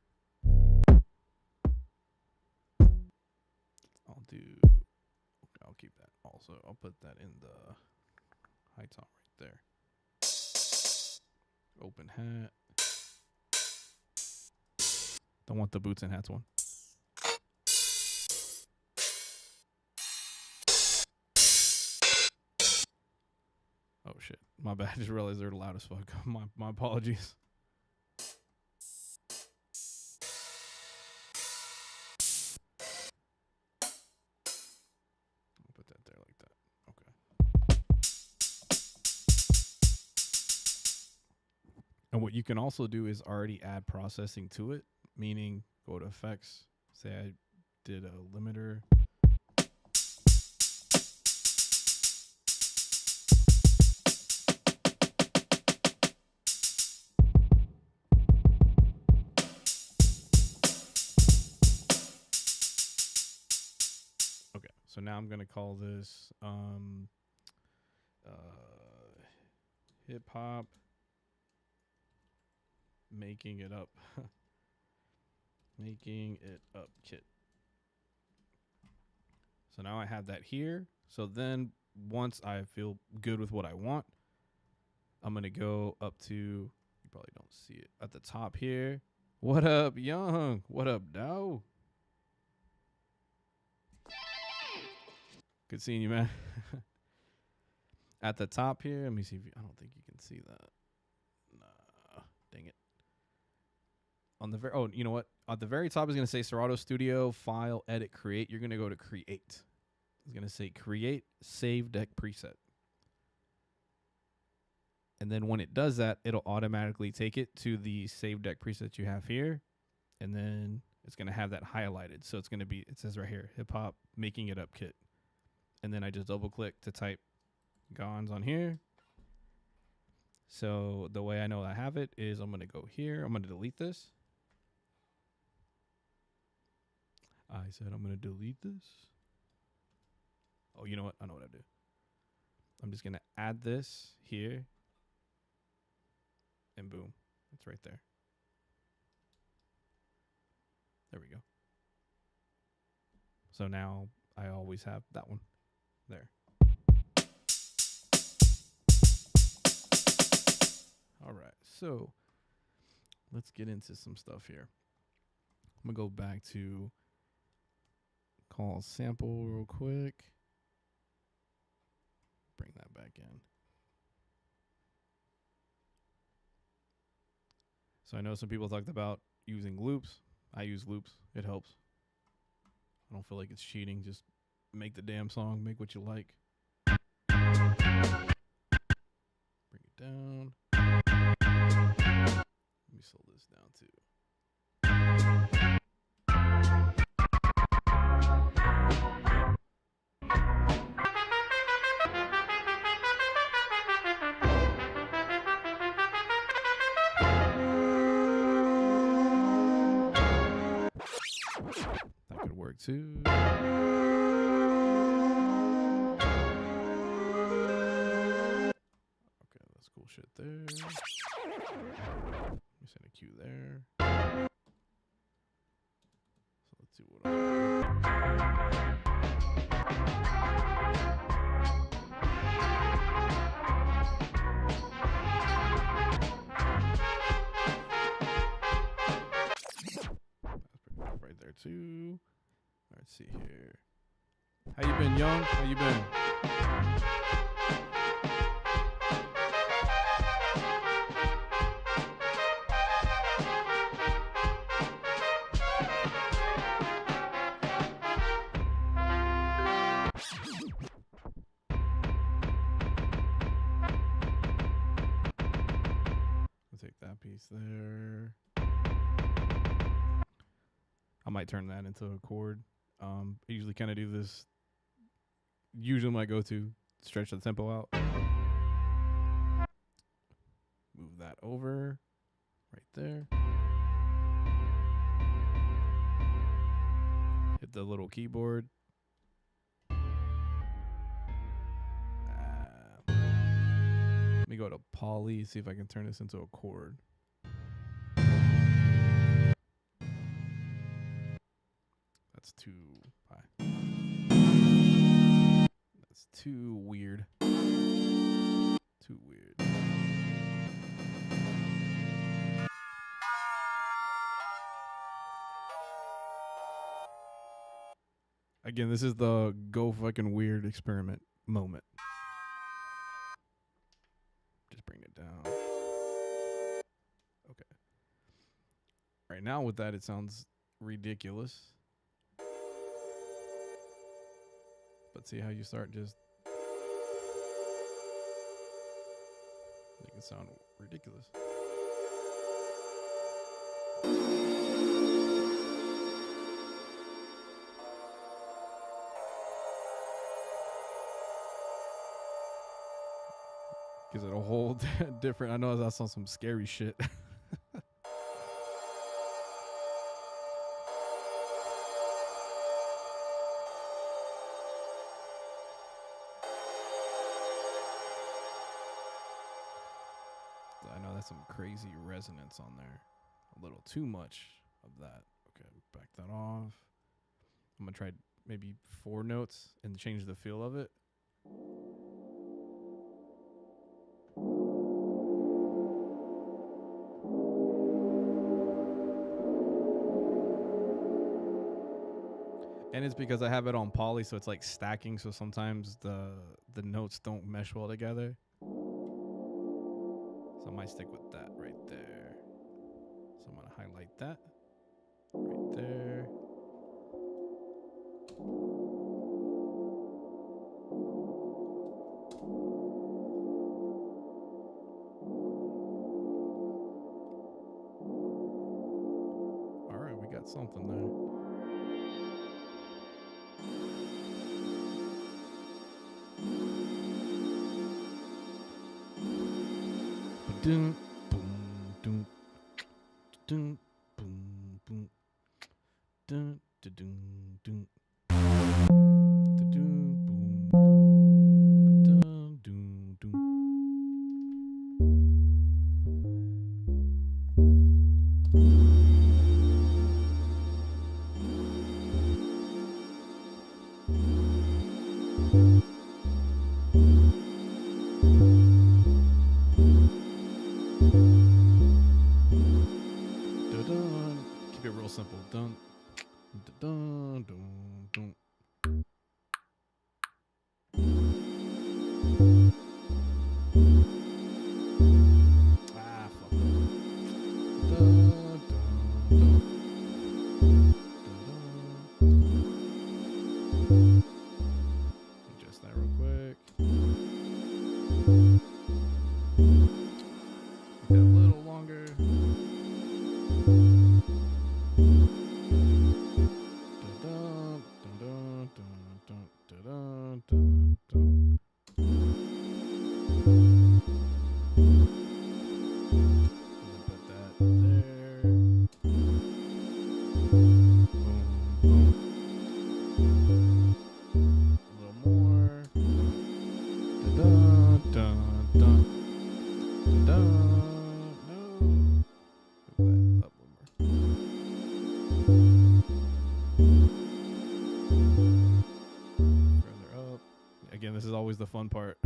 S4: I'll keep that also. I'll put that in the high top right there. Open hat. Don't want the boots and hats one. Oh shit. My bad. I just realized they're loud as fuck. My apologies. I'll put that there like that. Okay. And what you can also do is already add processing to it, meaning go to effects, say I did a limiter. Okay, so now I'm gonna call this hip hop making it up. Making it up kit. So now I have that here. So then once I feel good with what I want, I'm going to go up to, you probably don't see it, at the top here. What up, Young? What up, Dow? Good seeing you, man. At the top here, let me see if I don't think you can see that. Nah, dang it. On the very, oh, you know what? At the very top is going to say Serato Studio, File, Edit, Create. You're going to go to Create. It's going to say Create, Save Deck Preset. And then when it does that, it'll automatically take it to the Save Deck preset you have here. And then it's going to have that highlighted. So it's going to be, it says right here, Hip Hop Making It Up Kit. And then I just double click to type Gonz on here. So the way I know I have it is I'm going to go here. I'm going to delete this. I said I'm going to delete this. Oh, you know what? I know what I do. I'm just going to add this here. And boom. It's right there. There we go. So now I always have that one there. All right. So let's get into some stuff here. I'm going to go back to call sample real quick. Bring that back in. So I know some people talked about using loops. I use loops. It helps. I don't feel like it's cheating. Just make the damn song. Make what you like. Bring it down. Let me slow this down too. That could work too. Okay, that's cool shit there. Let me send a cue there. So let's see what else. Right there too. All right, let's see here. How you been, Young? How you been? that piece there. I might turn that into a chord. I usually kind of do this. Usually my go-to, stretch the tempo out. Move that over right there. Hit the little keyboard. Let me go to Poly, see if I can turn this into a chord. That's too high. That's too weird. Too weird. Again, this is the go fucking weird experiment moment. Just bring it down. Okay. Right now with that, it sounds ridiculous. But see how you start just... Make it sound ridiculous. Gives it a whole different... I know that's on some scary shit. I know that's some crazy resonance on there. A little too much of that. Okay, back that off. I'm going to try maybe 4 notes and change the feel of it. And it's because I have it on poly, so it's like stacking, so sometimes the notes don't mesh well together. So I might stick with that right there. So I'm going to highlight that right there. All right, we got something there. Dun, boom, dun, dun, boom, boom, dun, dun, dun, dun, boom, dun, dun, dun. Keep it real simple. Dun, dun, dun, dun. Ah, fuck. Dun, dun, dun. Adjust that real quick. Make that a little longer. Again, this is always the fun part.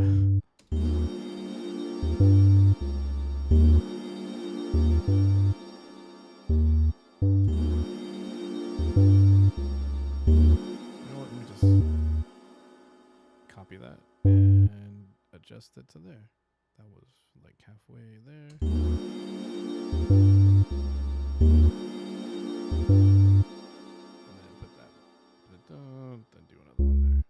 S4: Copy that and adjust it to there. That was like halfway there. And then put that, then do another one there.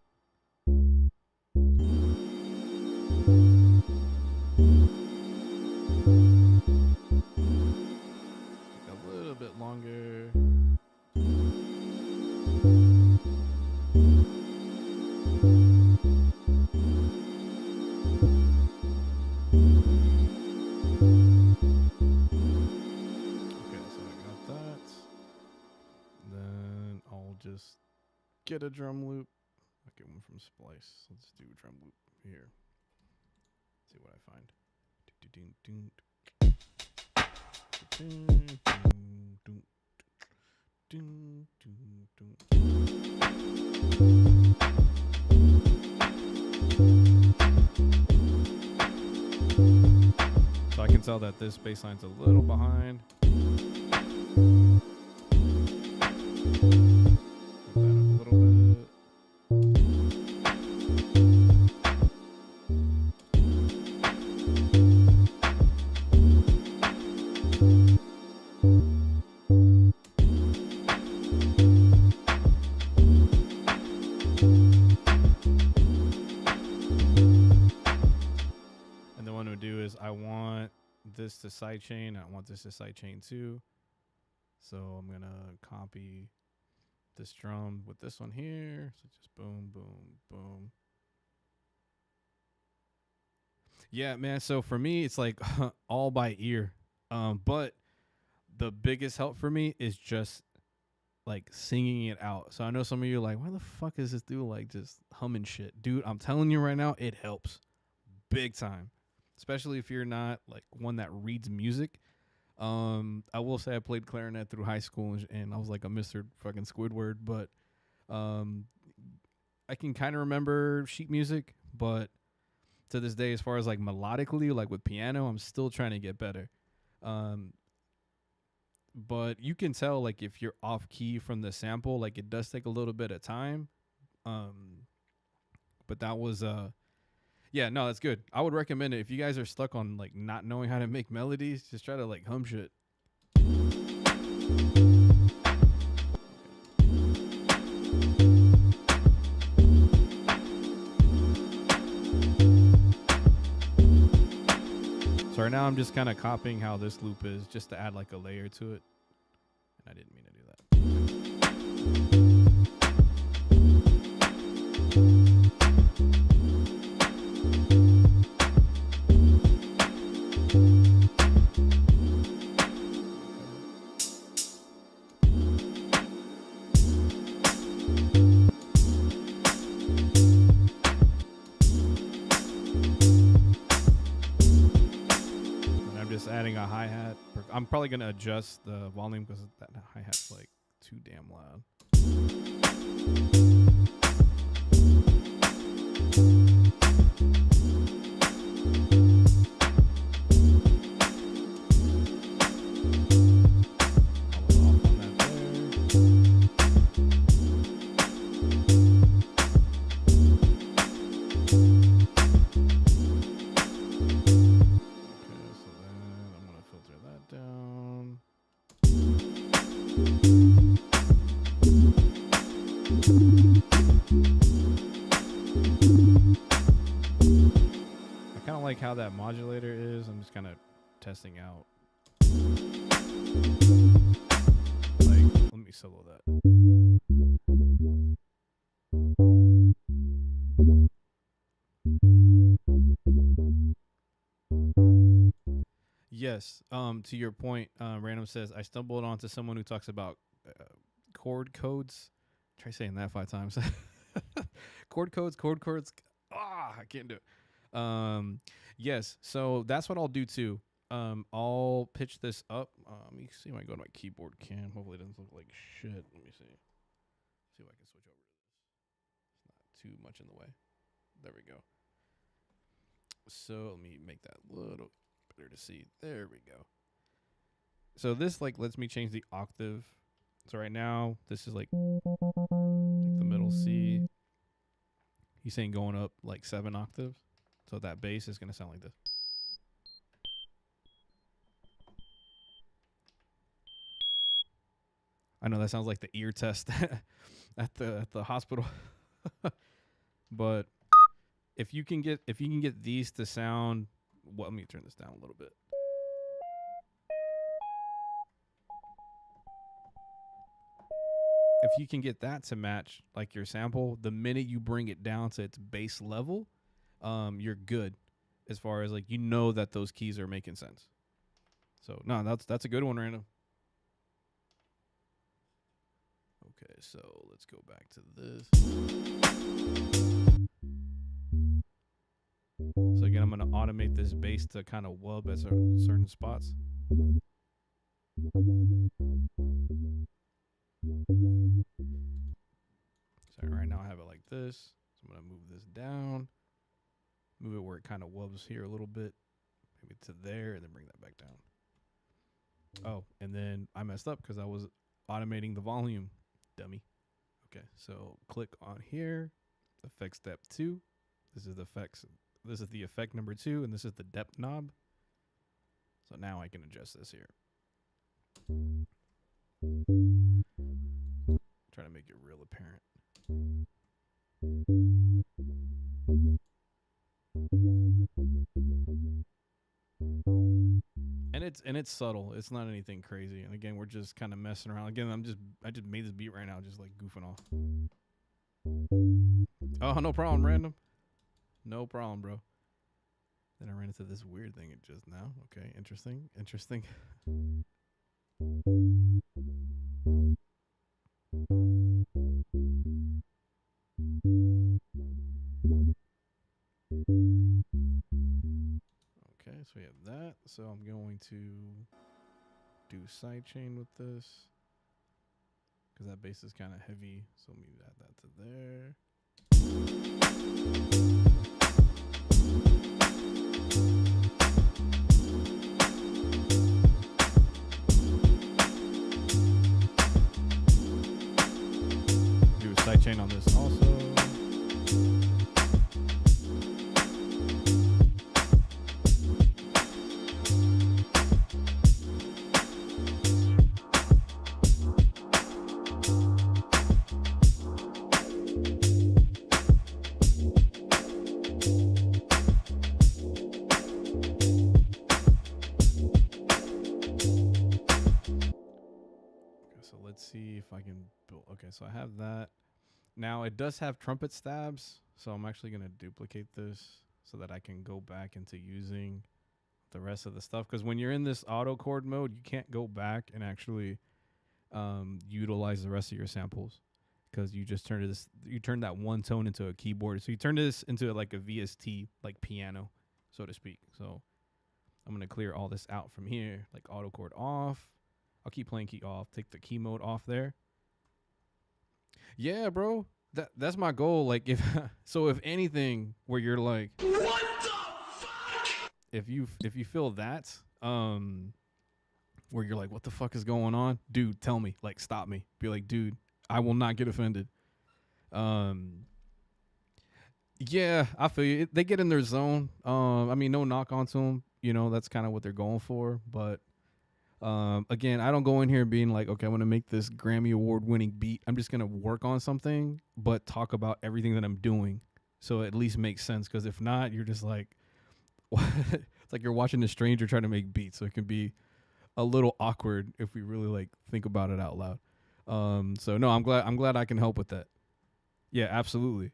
S4: get a drum loop. I'll get one from Splice. Let's do drum loop here. See what I find. So I can tell that this bass line's a little behind. Put that up a little bit. I want this to sidechain. I want this to sidechain too. So I'm going to copy this drum with this one here. So just boom, boom, boom. Yeah, man. So for me, it's like all by ear. But the biggest help for me is just like singing it out. So I know some of you are like, why the fuck is this dude like just humming shit? Dude, I'm telling you right now, it helps big time. Especially if you're not like one that reads music. I will say I played clarinet through high school and I was like a Mr. fucking Squidward, but I can kind of remember sheet music, but to this day, as far as like melodically, like with piano, I'm still trying to get better. But you can tell like if you're off key from the sample, like it does take a little bit of time. But that was yeah, no, that's good. I would recommend it if you guys are stuck on like not knowing how to make melodies. Just try to like hum shit. So right now I'm just kind of copying how this loop is, just to add like a layer to it. And I didn't mean to do that. Adding a hi-hat. I'm probably going to adjust the volume because that hi-hat's like too damn loud. Like how that modulator is. I'm just kind of testing out. Like, let me solo that. Yes. To your point, Random says I stumbled onto someone who talks about chord codes. Try saying that 5 times. Chord codes. I can't do it. Yes, so that's what I'll do too. I'll pitch this up. Let me see if I go to my keyboard cam. Hopefully it doesn't look like shit. Let me see. See if I can switch over to this. It's not too much in the way. There we go. So let me make that a little better to see. There we go. So this like lets me change the octave. So right now this is like the middle C. He's saying going up like 7 octaves. So that bass is going to sound like this. I know that sounds like the ear test at the hospital. But if you can get these to sound, well, let me turn this down a little bit. If you can get that to match like your sample, the minute you bring it down to its bass level, you're good as far as like you know that those keys are making sense. So no, that's a good one, Random. Okay, so let's go back to this. So again, I'm going to automate this bass to kind of wub at certain spots. So right now I have it like this. So I'm going to move this down. Move it where it kind of wubs here a little bit. Maybe to there, and then bring that back down. Oh, and then I messed up because I was automating the volume. Dummy. Okay, so click on here. Effect step 2. This is the effects. This is the effect number 2, and this is the depth knob. So now I can adjust this here. Try to make it real apparent. And it's subtle. It's not anything crazy. And again, we're just kind of messing around. Again, I just made this beat right now, just like goofing off. Oh, no problem, random. No problem, bro. Then I ran into this weird thing just now. Okay, interesting. Okay, so we have that. So I'm going to do sidechain with this because that bass is kind of heavy. So let me add that to there. Do a sidechain on this also. See if I can build. Okay, so I have that. Now it does have trumpet stabs, so I'm actually going to duplicate this so that I can go back into using the rest of the stuff. Because when you're in this auto chord mode, you can't go back and actually utilize the rest of your samples because you just turned that one tone into a keyboard. So you turned this into like a VST, like piano, so to speak. So I'm going to clear all this out from here, like auto chord off. I'll keep playing key off, take the key mode off there. Yeah, bro. That's my goal. Like if anything where you're like, what the fuck? If you feel that, where you're like, what the fuck is going on? Dude, tell me. Like stop me. Be like, dude, I will not get offended. Yeah, I feel you. They get in their zone. I mean, no knock onto them. You know, that's kind of what they're going for, but again, I don't go in here being like, okay, I'm going to make this Grammy Award winning beat. I'm just going to work on something, but talk about everything that I'm doing. So it at least makes sense. Cause if not, you're just like, it's like you're watching a stranger trying to make beats. So it can be a little awkward if we really like think about it out loud. So no, I'm glad I can help with that. Yeah, absolutely.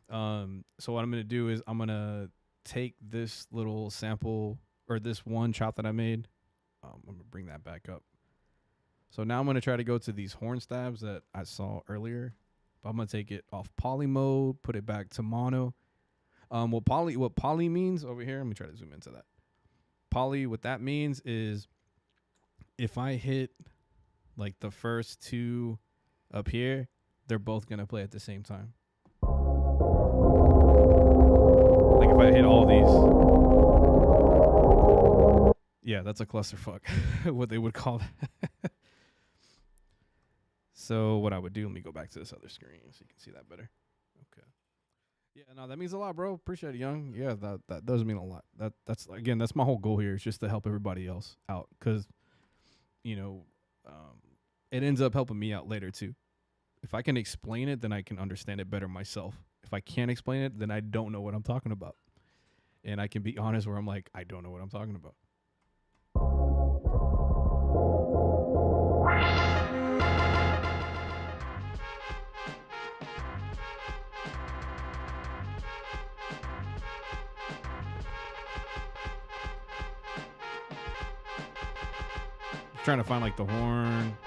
S4: So what I'm going to do is I'm going to take this little sample or this one chop that I made. I'm going to bring that back up. So now I'm going to try to go to these horn stabs that I saw earlier. But I'm going to take it off poly mode, put it back to mono. What poly means over here, let me try to zoom into that. Poly, what that means is if I hit like the first two up here, they're both going to play at the same time. Like if I hit all these. Yeah, that's a clusterfuck, what they would call that. So what I would do, let me go back to this other screen so you can see that better. Okay. Yeah, no, that means a lot, bro. Appreciate it, Young. Yeah, that does mean a lot. That's again, that's my whole goal here is just to help everybody else out because, you know, it ends up helping me out later too. If I can explain it, then I can understand it better myself. If I can't explain it, then I don't know what I'm talking about. And I can be honest where I'm like, I don't know what I'm talking about. Trying to find like the horn.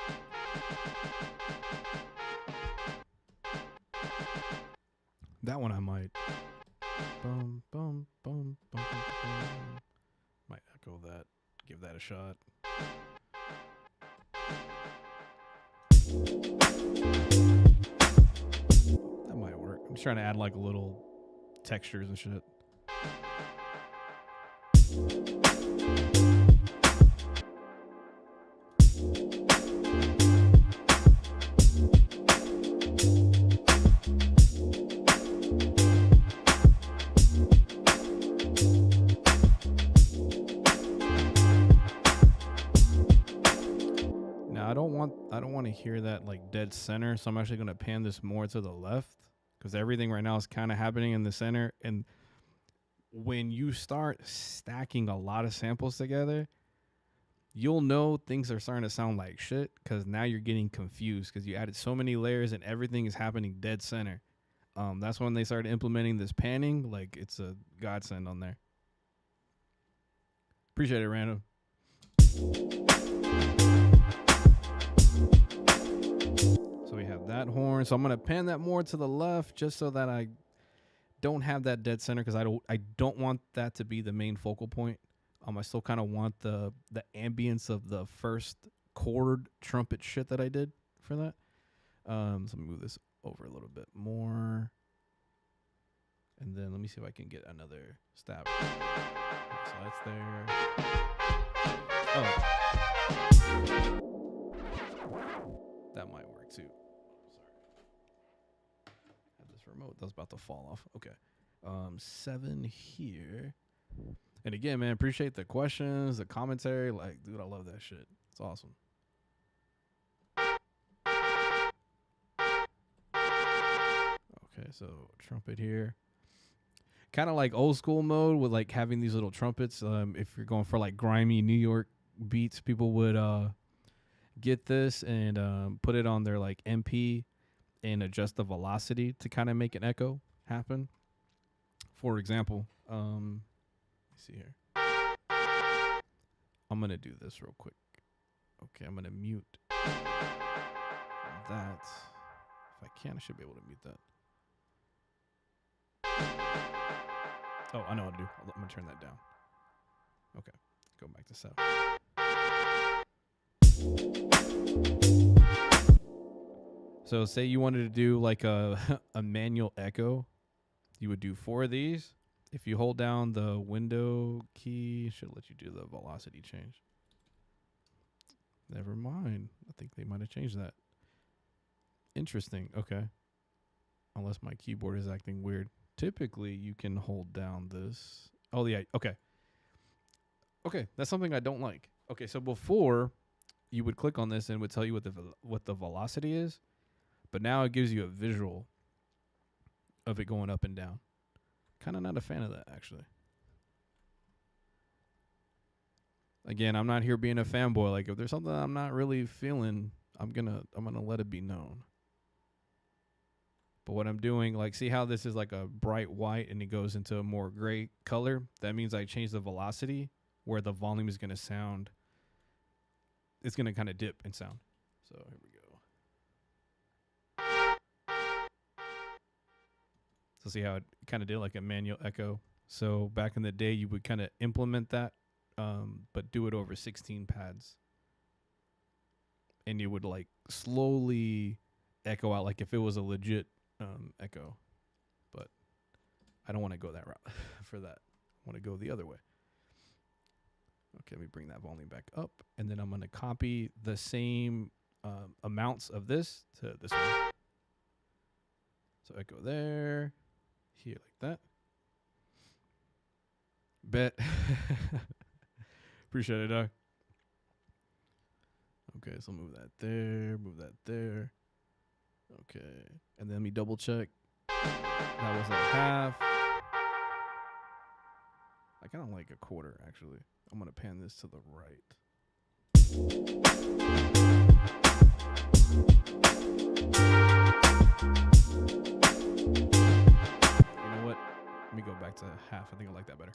S4: That one I might. Bum, bum, bum, bum, bum, bum. Might echo that. Give that a shot. That might work. I'm just trying to add like little textures and shit. I don't want to hear that like dead center, so I'm actually going to pan this more to the left because everything right now is kind of happening in the center. And when you start stacking a lot of samples together, you'll know things are starting to sound like shit because now you're getting confused because you added so many layers and everything is happening dead center. That's when they started implementing this panning. Like, it's a godsend on there. Appreciate it, Random. So we have that horn. So I'm gonna pan that more to the left just so that I don't have that dead center because I don't want that to be the main focal point. I still kind of want the ambience of the first chord trumpet shit that I did for that. So let me move this over a little bit more. And then let me see if I can get another stab. So that's there. Oh. That might work too. Sorry. Had this remote that was about to fall off. Okay. 7 here. And again, man, appreciate the questions, the commentary. Like, dude, I love that shit. It's awesome. Okay, so trumpet here. Kind of like old school mode with like having these little trumpets. If you're going for like grimy New York beats, people would get this and put it on their like MP and adjust the velocity to kind of make an echo happen. For example, let me see here. I'm gonna do this real quick. Okay, I'm gonna mute that. If I can, I should be able to mute that. Oh, I know what to do. I'm gonna turn that down. Okay, go back to 7. So say you wanted to do like a manual echo, you would do 4 of these. If you hold down the window key, it should let you do the velocity change. Never mind. I think they might have changed that. Interesting. Okay. Unless my keyboard is acting weird. Typically, you can hold down this. Oh, yeah. Okay. Okay. That's something I don't like. Okay. So before, you would click on this and it would tell you what the velocity is. But now it gives you a visual of it going up and down. Kind of not a fan of that, actually. Again, I'm not here being a fanboy. Like, if there's something I'm not really feeling, I'm gonna let it be known. But what I'm doing, like, see how this is like a bright white and it goes into a more gray color? That means I change the velocity where the volume is gonna sound. It's gonna kind of dip and sound. So here we go. So see how it kind of did like a manual echo. So back in the day, you would kind of implement that, but do it over 16 pads. And you would like slowly echo out like if it was a legit echo. But I don't want to go that route for that. I want to go the other way. Okay, let me bring that volume back up. And then I'm going to copy the same amounts of this to this one. So echo there. Here like that. Bet. Appreciate it, dog. Okay, so move that there, move that there. Okay, and then let me double check. That was at half. I kind of like a quarter, actually. I'm going to pan this to the right. Let me go back to half. I think I like that better.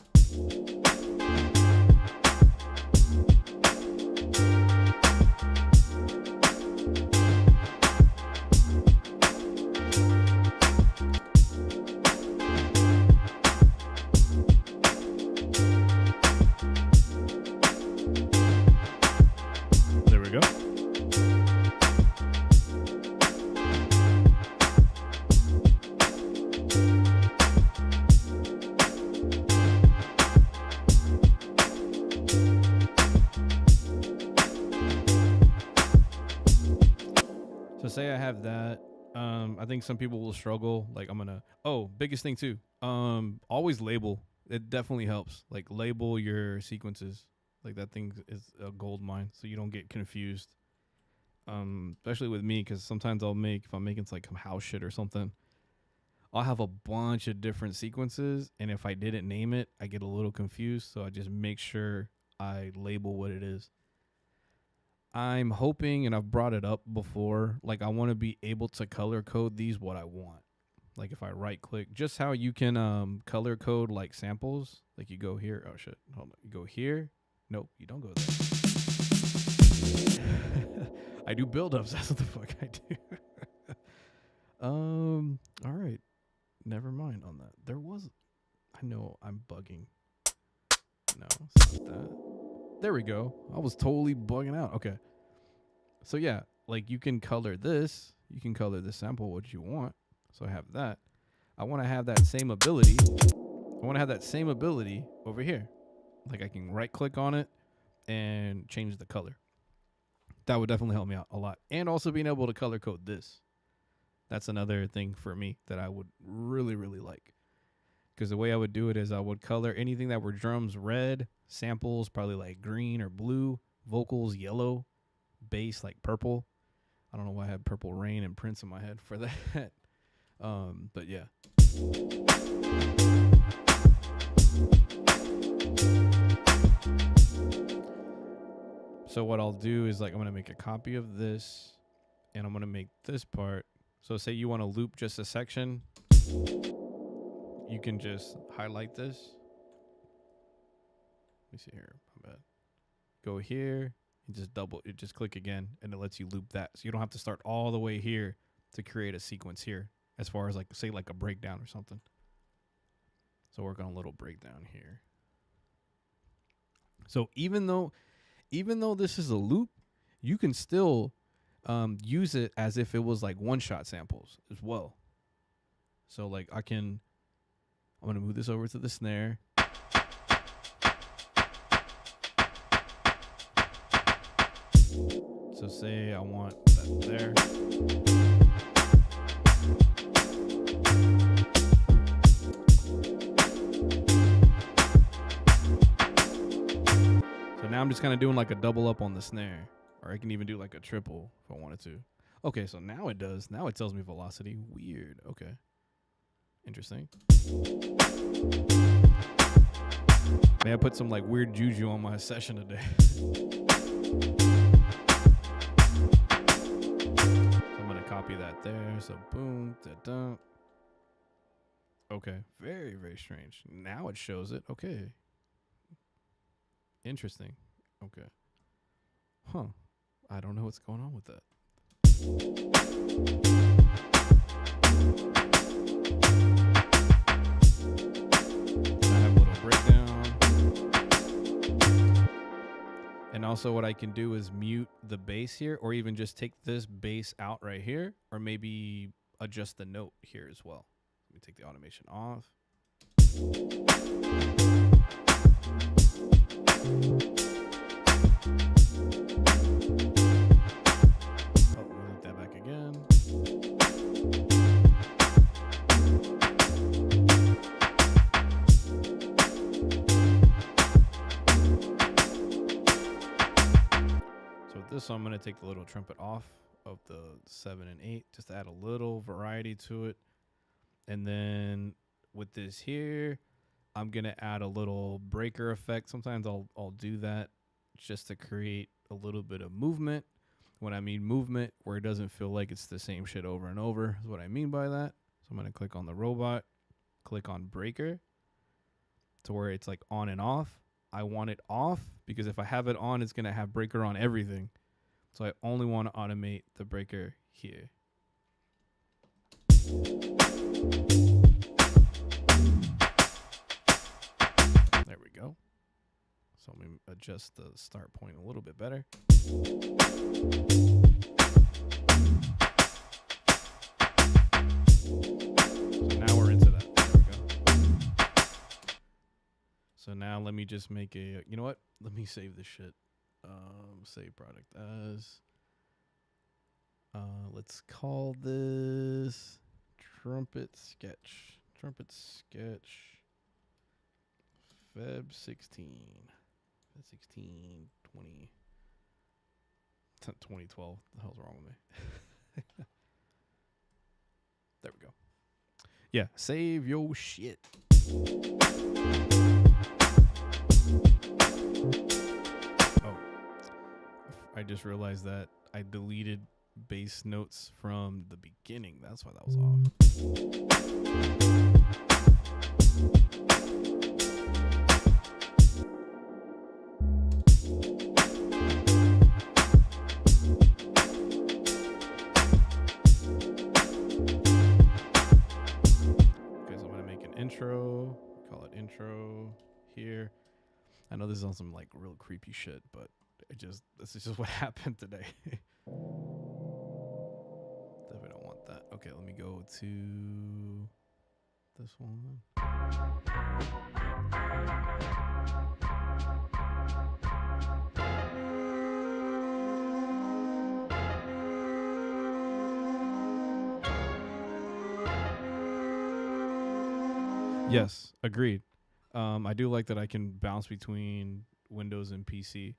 S4: say I have that. I think some people will struggle. Like I'm gonna. Oh, biggest thing too. Always label. It definitely helps. Like label your sequences. Like that thing is a gold mine, so you don't get confused. Especially with me, because sometimes if I'm making like some house shit or something, I'll have a bunch of different sequences, and if I didn't name it, I get a little confused. So I just make sure I label what it is. I'm hoping, and I've brought it up before, like I want to be able to color code these what I want. Like if I right click, just how you can color code like samples. Like you go here. Oh shit, hold on. You go here. Nope, you don't go there. I do build-ups. That's what the fuck I do. All right. Never mind on that. I know I'm bugging. No, it's not that. There we go. I was totally bugging out. Okay. So yeah, like you can color this. You can color this sample what you want. So I have that. I want to have that same ability. Over here. Like I can right click on it and change the color. That would definitely help me out a lot. And also being able to color code this. That's another thing for me that I would really, really like. Because the way I would do it is I would color anything that were drums red, samples probably like green or blue, vocals yellow, bass like purple. I don't know why I had Purple Rain and Prince in my head for that. But yeah. So what I'll do is like I'm going to make a copy of this and I'm going to make this part. So say you want to loop just a section. You can just highlight this. Let me see here. My bad. Go here and just click again and it lets you loop that. So you don't have to start all the way here to create a sequence here as far as like say like a breakdown or something. So work on a little breakdown here. So even though this is a loop, you can still use it as if it was like one-shot samples as well. So like I'm going to move this over to the snare. So say I want that there. So now I'm just kind of doing like a double up on the snare. Or I can even do like a triple if I wanted to. Okay, so now it does. Now it tells me velocity. Weird. Okay. Interesting. May I put some like weird juju on my session today. I'm going to copy that there. So boom. Da-da. Okay. Very, very strange. Now it shows it. Okay. Interesting. Okay. Huh. I don't know what's going on with that. I have a little breakdown. And also what I can do is mute the bass here, or even just take this bass out right here, or maybe adjust the note here as well. Let me take the automation off. That back again. So with this, I'm going to take the little trumpet off of the 7 and 8 just to add a little variety to it. And then with this here, I'm going to add a little breaker effect. Sometimes I'll do that just to create a little bit of movement. When I mean movement, where it doesn't feel like it's the same shit over and over is what I mean by that. So I'm going to click on the robot, click on breaker to where it's like on and off. I want it off because if I have it on, it's going to have breaker on everything. So I only want to automate the breaker here. There we go. So let me adjust the start point a little bit better. So now we're into that. There we go. So now let me just make a, you know what? Let me save this shit. Save product as. Let's call this trumpet sketch. Trumpet sketch. Feb 16. Feb 16, 20. 2012. The hell's wrong with me? There we go. Yeah, save your shit. Oh, I just realized that I deleted bass notes from the beginning. That's why that was off. Okay, so I'm gonna make an intro. Call it intro here. I know this is on some like real creepy shit, but this is just what happened today. Definitely don't want that. Okay, let me go to this one. Yes, agreed. I do like that I can bounce between Windows and PC.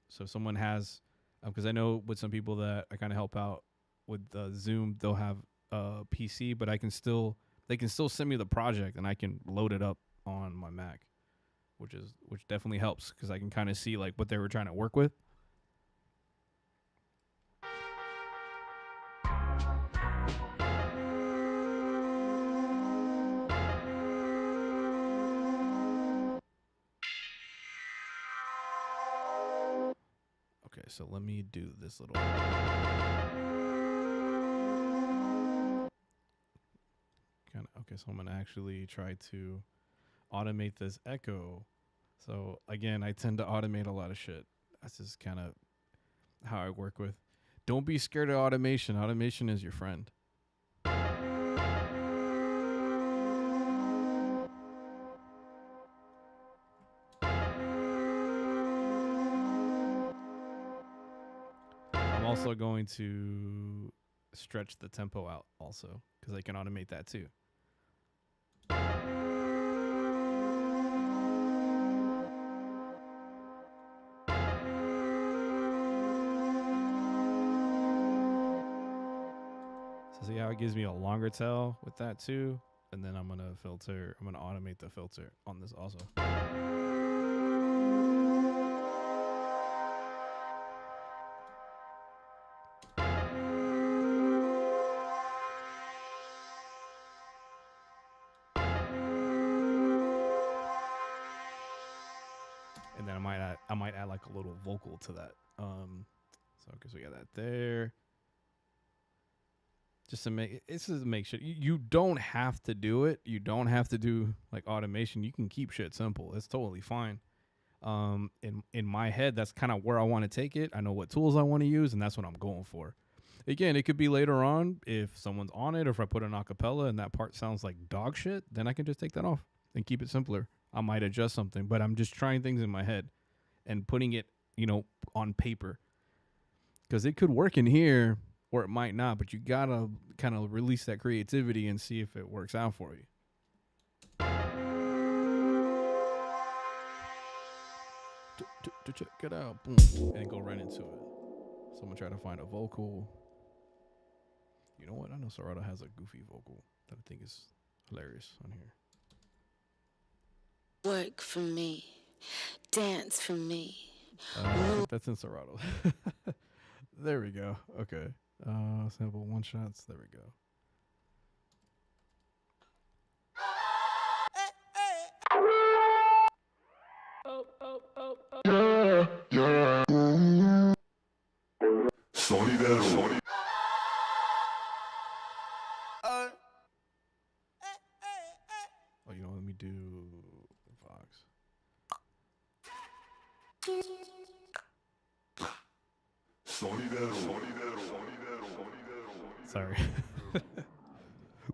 S4: So if someone has, because I know with some people that I kind of help out with Zoom, they'll have a PC, but they can still send me the project and I can load it up on my Mac, which definitely helps because I can kind of see like what they were trying to work with. Okay, so let me do this little. Okay, so I'm gonna actually try to automate this echo. So again, I tend to automate a lot of shit. That's just kind of how I work with. Don't be scared of automation. Automation is your friend. I'm also going to stretch the tempo out also because I can automate that too. So see how it gives me a longer tail with that too? And then I'm going to automate the filter on this also. And then I might add like a little vocal to that. So because we got that there. Just to make shit. You don't have to do it. You don't have to do like automation. You can keep shit simple. It's totally fine. In my head, that's kind of where I want to take it. I know what tools I want to use, and that's what I'm going for. Again, it could be later on if someone's on it, or if I put an acapella and that part sounds like dog shit, then I can just take that off and keep it simpler. I might adjust something, but I'm just trying things in my head and putting it, on paper. Because it could work in here or it might not, but you gotta kind of release that creativity and see if it works out for you. To check it out, boom, and go right into it. So I'm gonna try to find a vocal. You know what? I know Serato has a goofy vocal that I think is hilarious on here.
S5: Work for me, dance for me.
S4: I think that's in Serato. There we go. Okay. Sample one shots. There we go.
S2: Sonidero.
S4: Oh, let me do Vox.
S2: Sonidero.
S4: Sorry.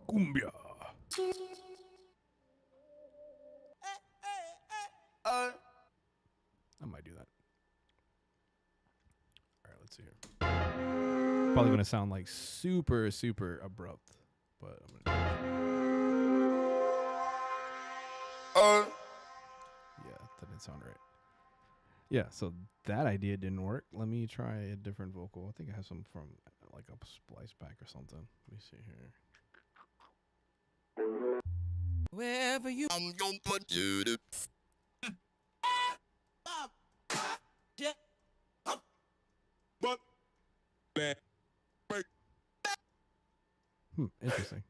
S4: Cumbia. I might do that. All right, let's see here. probably gonna sound like super abrupt, but I'm gonna yeah, that didn't sound right. Yeah, so that idea didn't work. Let me try a different vocal. I think I have some from like a splice back or something. Let me see here.
S6: Wherever you
S2: I'm gonna put you to
S1: But that
S4: Interesting.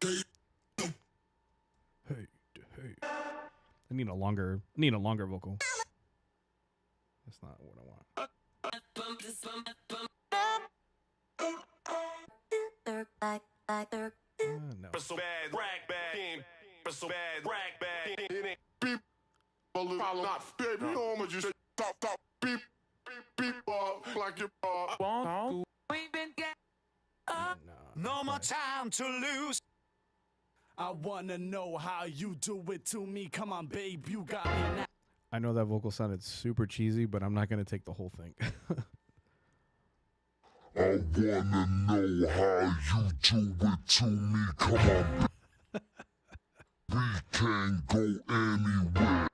S4: Hey. I need a longer vocal. That's not what I want. No.
S3: So bad, rack bag, so bad, rack bag.
S1: beep, not baby, you know how much you say, top, beep, like you
S6: no more time to lose. I wanna know how you do it to me. Come on, babe, you got me now.
S4: I know that vocal sounded super cheesy, but I'm not gonna take the whole thing.
S2: I wanna know how you do it to me. Come on, we can go anywhere.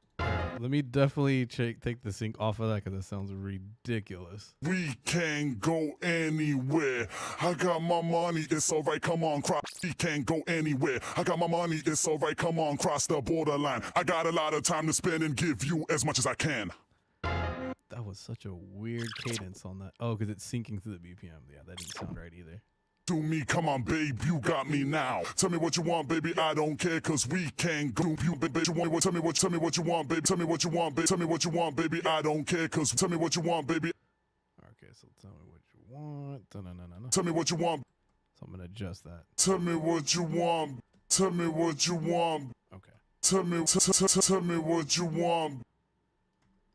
S4: Let me definitely take the sync off of that because that sounds ridiculous.
S2: We can go anywhere. I got my money, it's alright, come on, cross. We can go anywhere. I got my money, it's alright, come on, cross the borderline. I got a lot of time to spend and give you as much as I can.
S4: That was such a weird cadence on that. Oh, because it's syncing to the BPM. Yeah, that didn't sound right either.
S2: To me, come on, babe, you got me now. Tell me what you want, baby, I don't care, cause we can go. You, baby, you want, tell me what you want, baby, tell me what you want, baby, tell me what you want, baby, I don't care, cause tell me what you want, baby.
S4: Okay, so tell me what you want. Da-na-na-na-na.
S2: Tell me what you want.
S4: So I'm gonna adjust that.
S2: Tell me what you want. Tell me what you want.
S4: Okay.
S2: Tell me what you want.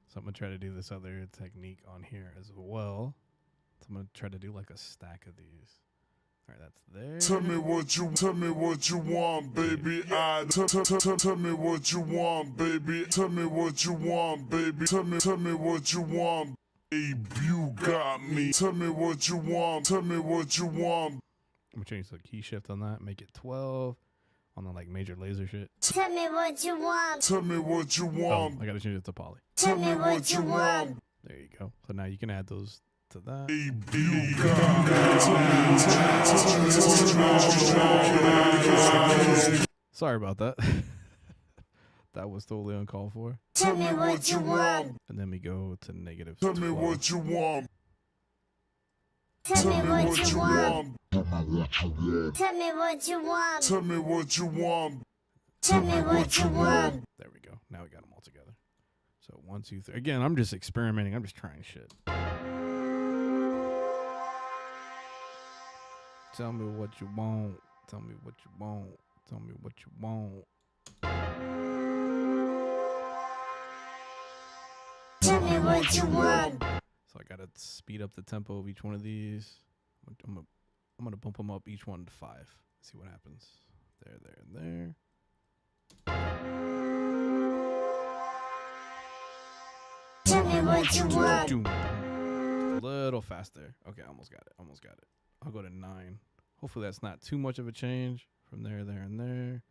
S4: So I'm gonna try to do this other technique on here as well. So I'm gonna try to do like a stack of these. All right, that's there.
S2: Tell me what you want, baby. Tell me what you want, baby. Tell me what you want, baby. Tell me what you want, babe. You got me. Tell me what you want. Tell me what you want.
S4: I'm gonna change the key shift on that. Make it 12 on the like major laser shit.
S5: Tell me what you want.
S2: Tell me what you want.
S4: I gotta change it to poly.
S5: Tell me what you want.
S4: There you go. So now you can add those to that.
S2: Babe, you got me.
S4: Sorry about that. That was totally uncalled for.
S5: Tell me what you want.
S4: And then we go to negative.
S2: Tell me
S4: 12.
S2: what you want.
S5: Tell me what you want.
S2: Tell me what you want.
S5: Tell me what you want.
S2: Tell me what you want.
S5: Tell me what you want.
S4: There we go. Now we got them all together. So 1, 2, 3. Again, I'm just experimenting. I'm just trying shit. Tell me what you want. Tell me what you want. Tell me what you want.
S5: Tell me what you want.
S4: So I gotta speed up the tempo of each one of these. I'm gonna bump them up each one to 5. See what happens. There, and there.
S5: Tell me what you want.
S4: A little faster. Okay, almost got it. I'll go to 9. Hopefully that's not too much of a change from there, and there.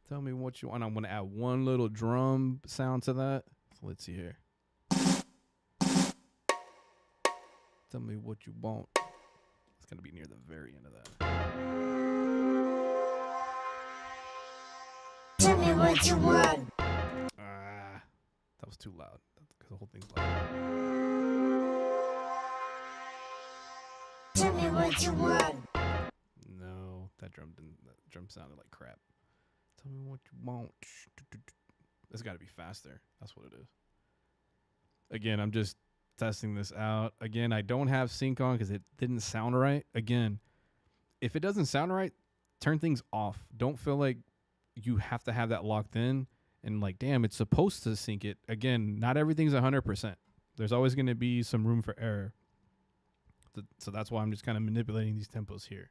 S4: Tell me what you want. I'm gonna add one little drum sound to that. So let's see here. Tell me what you want. It's gonna be near the very end of that.
S5: Tell me what you want.
S4: That was too loud. Because the whole thing's loud.
S5: Tell me what you want.
S4: No, that drum sounded like crap. Tell me what you want. It's got to be faster. That's what it is. Again, I'm just testing this out. Again, I don't have sync on because it didn't sound right. Again, if it doesn't sound right, turn things off. Don't feel like you have to have that locked in and like, damn, it's supposed to sync it. Again, not everything's 100%. There's always going to be some room for error. So that's why I'm just kind of manipulating these tempos here.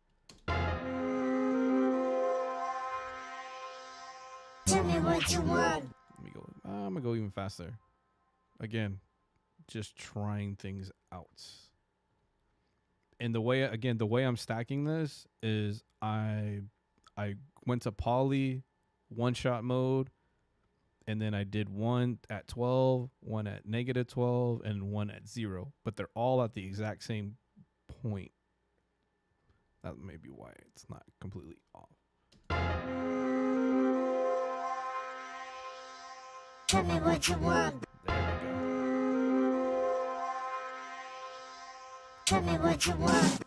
S5: Tell me what you want.
S4: Let me go. I'm going to go even faster. Again, just trying things out. And the way I'm stacking this is I went to poly, one shot mode, and then I did one at 12, one at -12, and one at 0. But they're all at the exact same point. That may be why it's not completely off.
S7: Tell me what you want.
S4: There we go.
S7: Tell me what you want.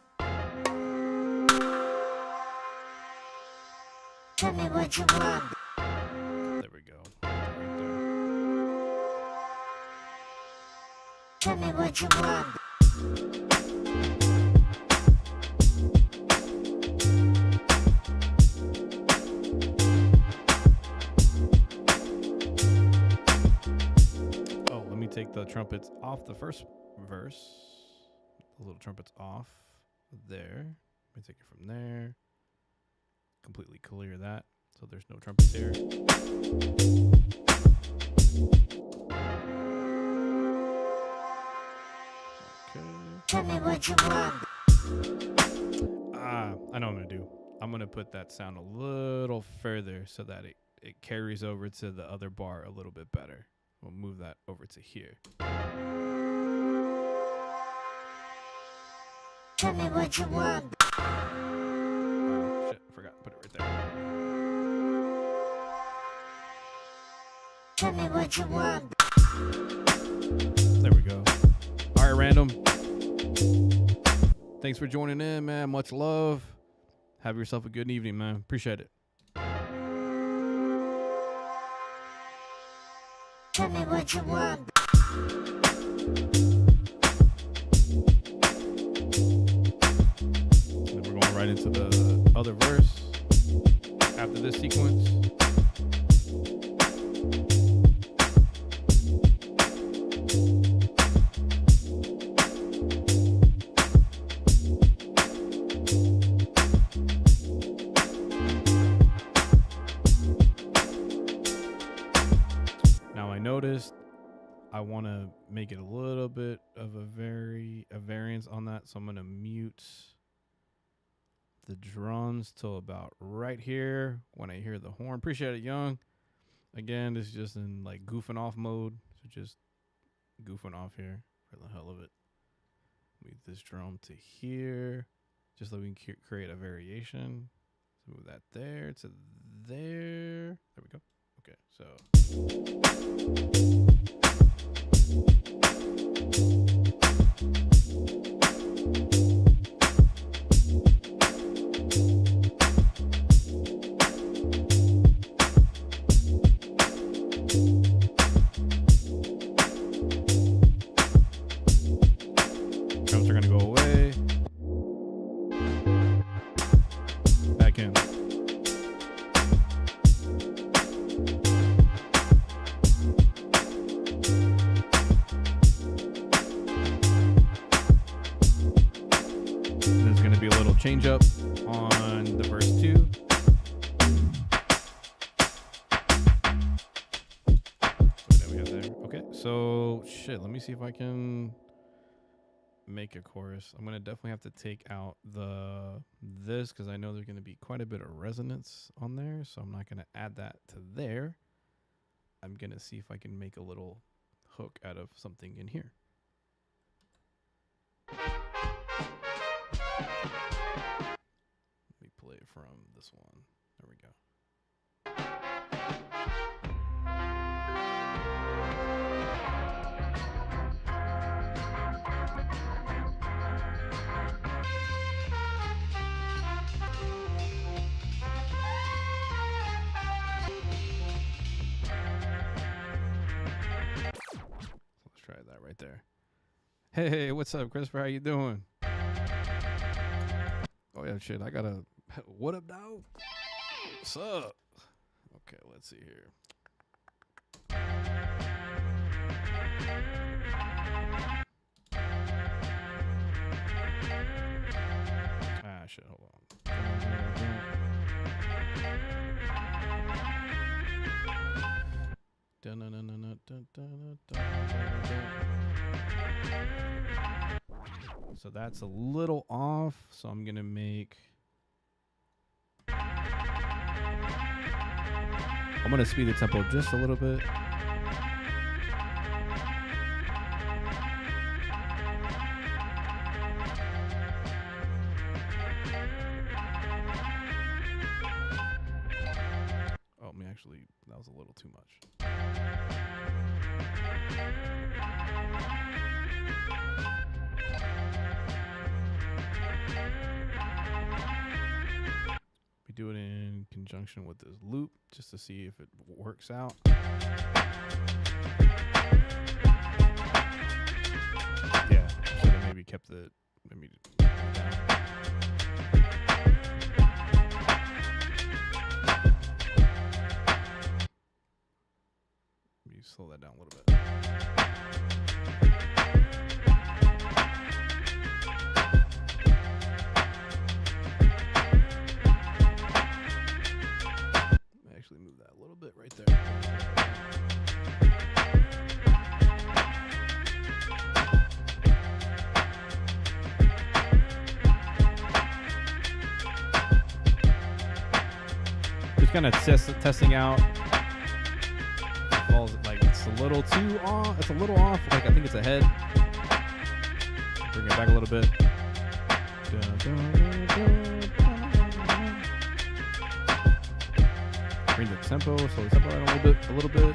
S7: Tell me what you want.
S4: There we go. Right there.
S7: Tell me what you want.
S4: Oh, let me take the trumpets off the first verse. The little trumpets off there. Let me take it from there. Completely clear that, so there's no trumpets here. Okay.
S7: Tell me what you want.
S4: I know what I'm gonna do. I'm gonna put that sound a little further so that it carries over to the other bar a little bit better. We'll move that over to here.
S7: Tell me what you want.
S4: Oh, shit, forgot to put it right there.
S7: Tell me what you want.
S4: There we go. All right, Random. Thanks for joining in, man. Much love. Have yourself a good evening, man. Appreciate it.
S7: Tell me what you want.
S4: And then we're going right into the other verse after this sequence. Now I noticed I want to make it a little bit of a variance on that, so I'm going to mute the drums till about right here when I hear the horn. Appreciate it, Young. Again, this is just in like goofing off mode, so just goofing off here for the hell of it. Move this drum to here, just so we can create a variation. So move that there to there. There we go. Okay, so. Drums are gonna go away. Back in. There's gonna be a little change up on the verse 2. There we have there. Okay, so shit, let me see if I can make a chorus. I'm gonna definitely have to take out this because I know there's gonna be quite a bit of resonance on there, so I'm not gonna add that to there. I'm gonna see if I can make a little hook out of something in here. Let me play it from this one. There we go. Let's try that right there. Hey, what's up, Christopher? How you doing? Oh yeah, shit. I gotta. What up, dog? What's up? Okay, let's see here. Ah, shit. Hold on. So that's a little off. So I'm going to make... I'm going to speed the tempo just a little bit. Oh, me actually, that was a little too much. We do it in conjunction with this loop just to see if it works out. Yeah, should have maybe kept it, maybe down. Maybe slow that down a little bit. Actually move that a little bit right there. Just kind of testing out. It falls like it's a little too off. It's a little off. Like I think it's ahead. Bring it back a little bit. Bring the tempo, slow the tempo down a little bit.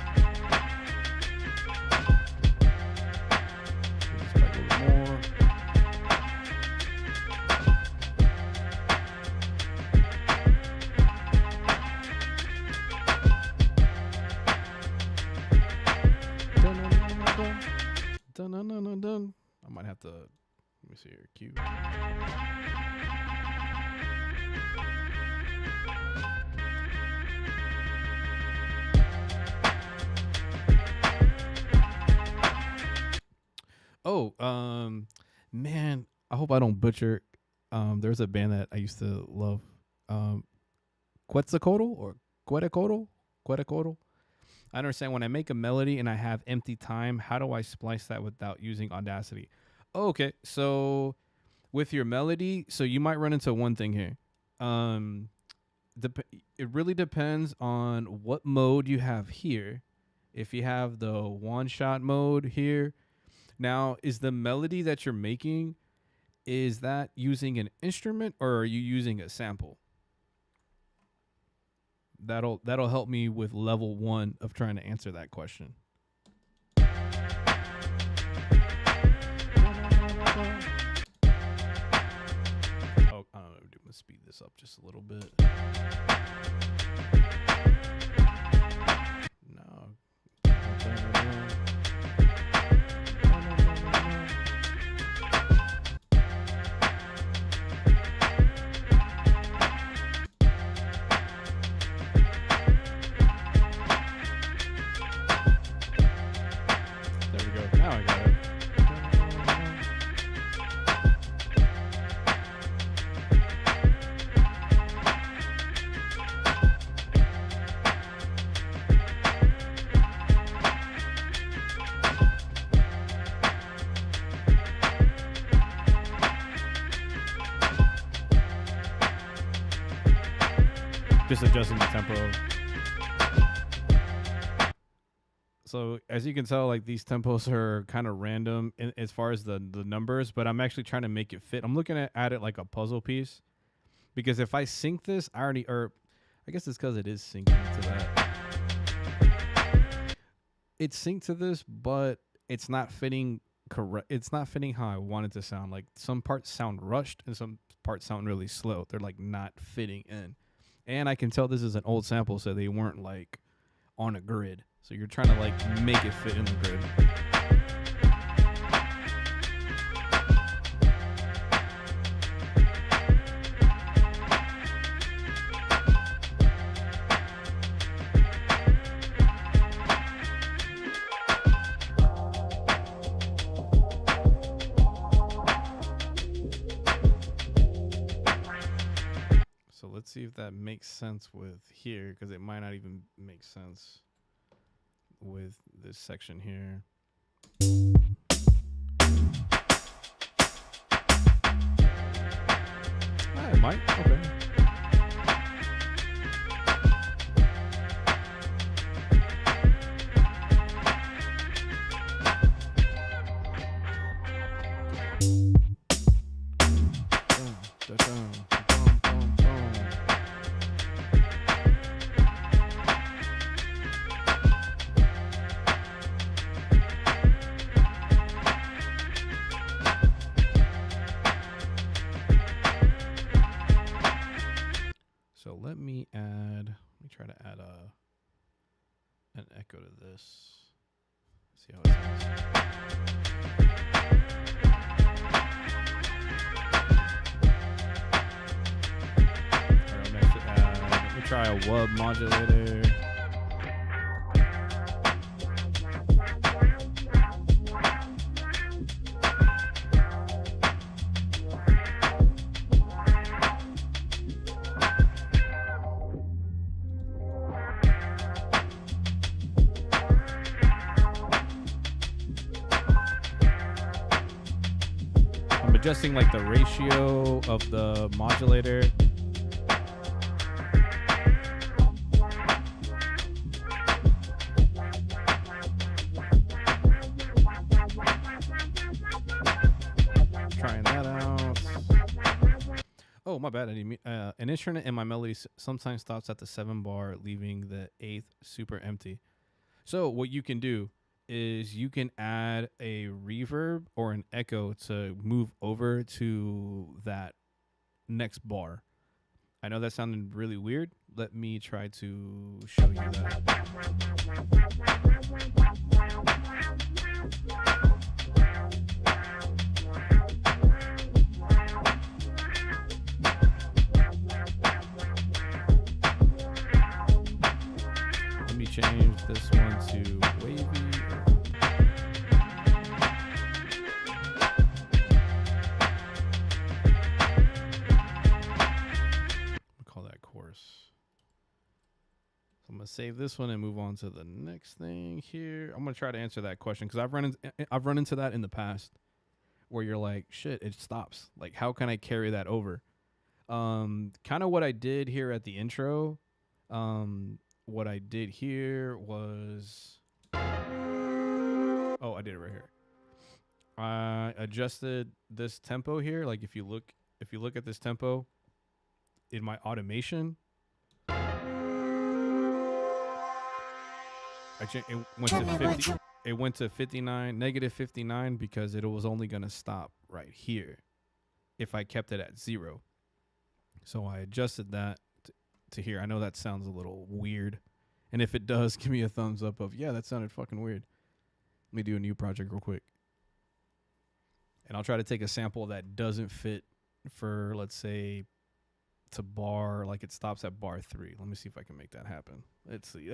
S4: Bring this back a little more. Dun. I might have to, let me see here, cue. Oh, man, I hope I don't butcher. There's a band that I used to love, Quetzalcoatl or Quetzalcoatl. I understand when I make a melody and I have empty time, how do I splice that without using Audacity? Oh, okay, so with your melody, so you might run into one thing here. It really depends on what mode you have here. If you have the one-shot mode here, now is the melody that you're making, is that using an instrument or are you using a sample? That'll help me with level 1 of trying to answer that question. Oh, I'm gonna speed this up just a little bit. No. There we go. Now I got it. Just adjusting the tempo. So as you can tell, like these tempos are kind of random as far as the numbers, but I'm actually trying to make it fit. I'm looking at it like a puzzle piece, because if I sync this, I guess it's because it is syncing to that. It's synced to this, but it's not fitting correct. It's not fitting how I want it to sound. Like some parts sound rushed and some parts sound really slow. They're like not fitting in. And I can tell this is an old sample, so they weren't like on a grid. So you're trying to like make it fit in the grid. So let's see if that makes sense with here, because it might not even make sense with this section here. mic? Okay. So let me try to add an echo to this. See how it sounds. Let me try a wub modulator. Adjusting like the ratio of the modulator. Trying that out. Oh, my bad. I didn't mean, an instrument in my melody sometimes stops at the 7 bar, leaving the 8th super empty. So what you can do is you can add a reverb or an echo to move over to that next bar. I know that sounded really weird. Let me try to show you that. Let me change this one to wavy. I'm gonna save this one and move on to the next thing here. I'm gonna try to answer that question because I've run into that in the past where you're like, shit, it stops. Like, how can I carry that over? Kind of what I did here at the intro. What I did here was, oh, I did it right here. I adjusted this tempo here. Like, if you look at this tempo in my automation. It went to 50. It went to 59, negative 59, because it was only gonna stop right here if I kept it at 0. So I adjusted that to here. I know that sounds a little weird, and if it does, give me a thumbs up of, yeah, that sounded fucking weird. Let me do a new project real quick, and I'll try to take a sample that doesn't fit for, let's say, to bar, like it stops at bar 3. Let me see if I can make that happen. Let's see.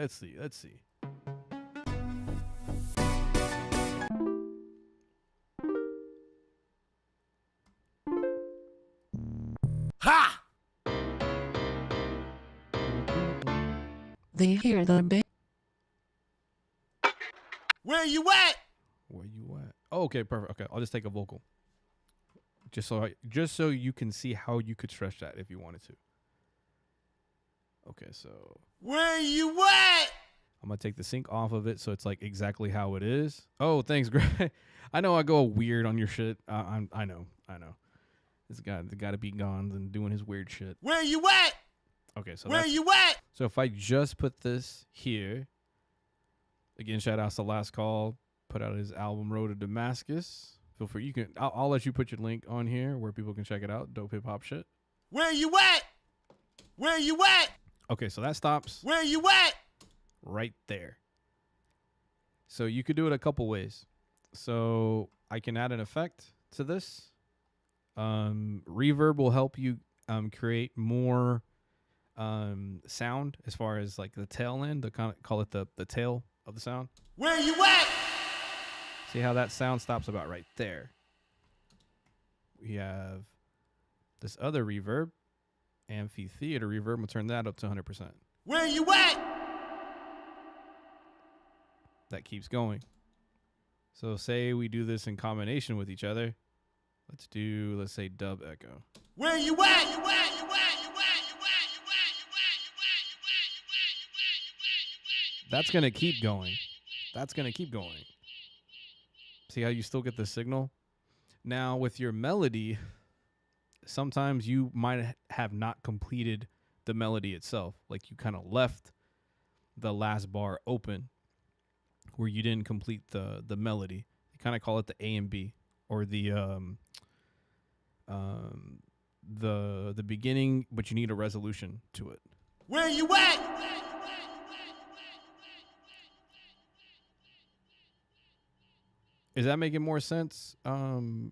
S6: Ha!
S8: They hear the bass.
S6: Where you at?
S4: Where you at? Oh, okay, perfect. Okay, I'll just take a vocal, just so you can see how you could stretch that if you wanted to. Okay, so
S6: where you at?
S4: I'm gonna take the sync off of it so it's like exactly how it is. Oh, thanks, Greg. I know I go weird on your shit. I know. This guy got to be Gonz and doing his weird shit.
S6: Where you at?
S4: Okay, so
S6: where you at?
S4: So if I just put this here, again, shout out to Last Call, put out his album Road to Damascus. Feel free, I'll let you put your link on here where people can check it out. Dope hip hop shit.
S6: Where you at? Where you at?
S4: Okay, so that stops.
S6: Where you at?
S4: Right there. So you could do it a couple ways. So I can add an effect to this. Reverb will help you create more sound as far as like the tail end, call it the tail of the sound.
S6: Where you at?
S4: See how that sound stops about right there. We have this other reverb, amphitheater reverb. We'll turn that up to 100%.
S6: Where you at?
S4: That keeps going. So say we do this in combination with each other. Let's say dub echo.
S6: Where you at?
S4: That's going to keep going. That's going to keep going. See how you still get the signal? Now, with your melody, sometimes you might have not completed the melody itself. Like you kind of left the last bar open where you didn't complete the melody. They kind of call it the A and B, or the beginning, but you need a resolution to it.
S6: Where you at?
S4: Is that making more sense? God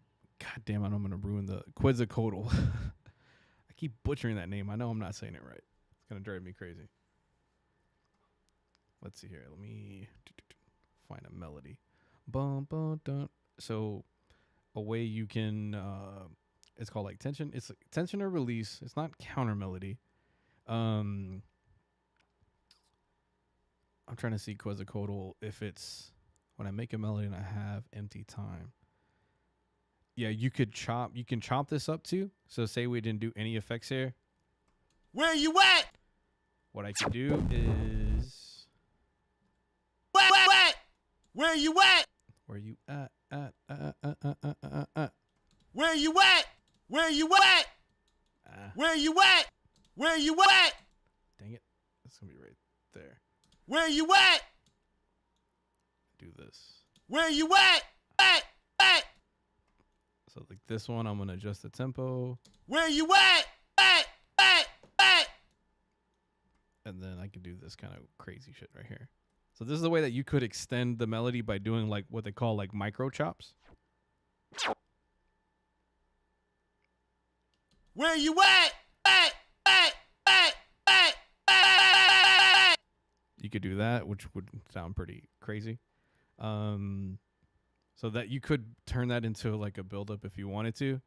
S4: damn it, I'm going to ruin the Quetzalcoatl. I keep butchering that name. I know I'm not saying it right. It's going to drive me crazy. Let's see here. Let me find a melody. Bum, bum, dun. So a way you can, it's called like tension. It's like tension or release. It's not counter melody. I'm trying to see Quetzalcoatl if it's when I make a melody and I have empty time. Yeah, you can chop this up too. So say we didn't do any effects here.
S6: Where you at?
S4: What I can do is
S6: Where you at?
S4: where you at?
S6: Where you at? Where you at? Where you at? Where you at?
S4: Dang it. That's going to be right there.
S6: Where you at?
S4: Do this.
S6: Where you at?
S4: So like this one, I'm going to adjust the tempo.
S6: Where you at?
S4: And then I can do this kind of crazy shit right here. So this is the way that you could extend the melody by doing like what they call like micro chops.
S6: Where you at?
S4: You could do that, which would sound pretty crazy. So that you could turn that into like a build-up if you wanted to.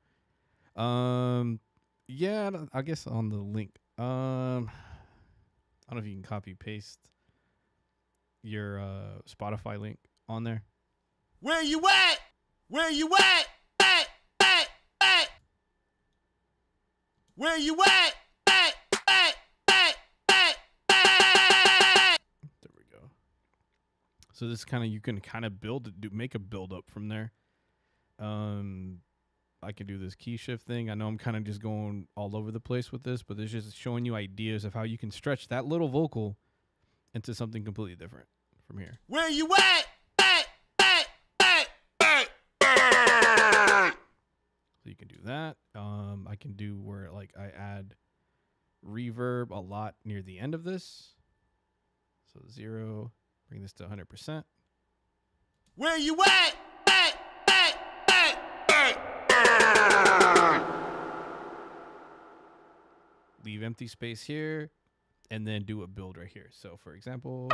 S4: Yeah, I guess on the link. I don't know if you can copy paste your Spotify link on there.
S6: Where you at? Where you at? Where you at?
S4: There we go. So this kind of, you can kind of make a build up from there. I can do this key shift thing. I know I'm kind of just going all over the place with this, but it's just showing you ideas of how you can stretch that little vocal into something completely different from here.
S6: Where you at?
S4: So you can do that. I can do where like I add reverb a lot near the end of this. So 0, bring this to 100%.
S6: Where you at?
S4: Leave empty space here, and then do a build right here. So for example,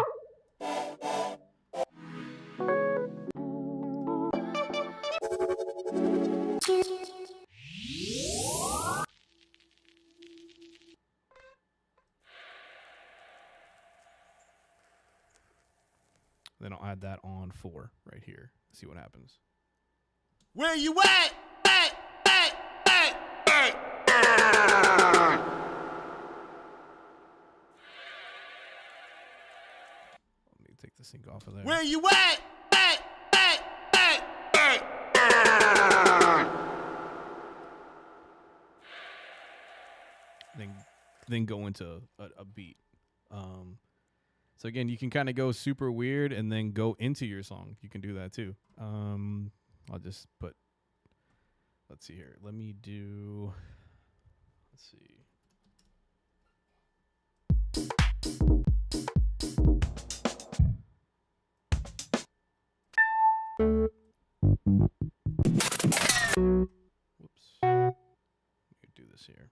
S4: then I'll add that on 4 right here. See what happens.
S6: Where you at?
S4: Let me take the sync off of there.
S6: Where you at?
S4: Then go into a beat. So again, you can kind of go super weird and then go into your song. You can do that too. I'll just put, let's see here. Let's see. Whoops. Let me do this here.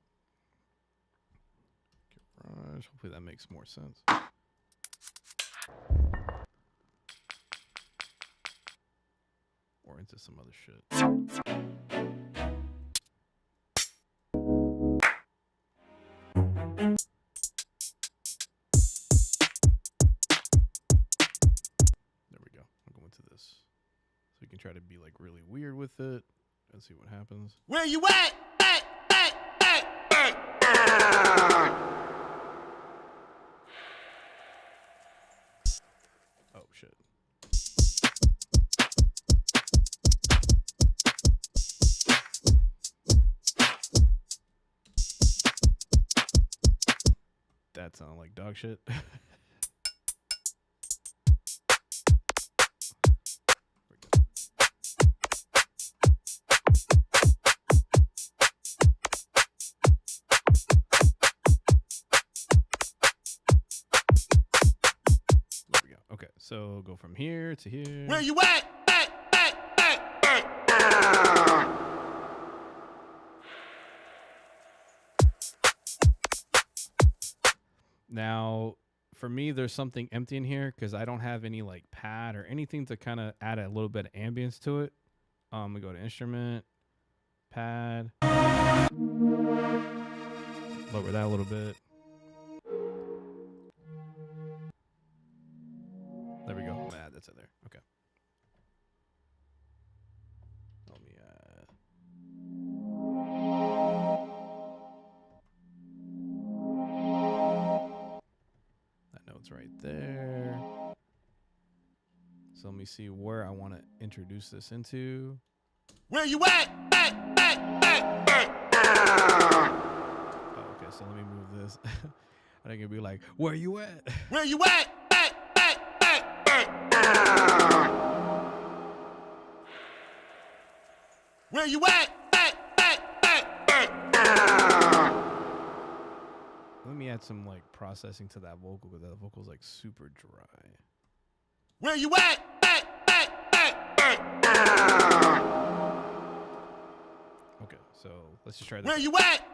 S4: Garage. Hopefully that makes more sense. Or into some other shit. There we go. I'll go into this. So you can try to be like really weird with it. Let's see what happens.
S6: Where you at?
S4: Oh shit. That sounded like dog shit. Okay, so go from here to here.
S6: Where you at?
S4: Now, for me, there's something empty in here because I don't have any like pad or anything to kind of add a little bit of ambience to it. We go to instrument, pad, lower that a little bit. There we go. That's it there. Okay. Let me that note's right there. So let me see where I want to introduce this into.
S6: Where you at?
S4: Oh, okay, so let me move this. I think it'd be like, where you at?
S6: Where you at? Where you at?
S4: Let me add some like processing to that vocal because that vocal's like super dry.
S6: Where you at?
S4: Okay, so let's just try that.
S6: Where you at?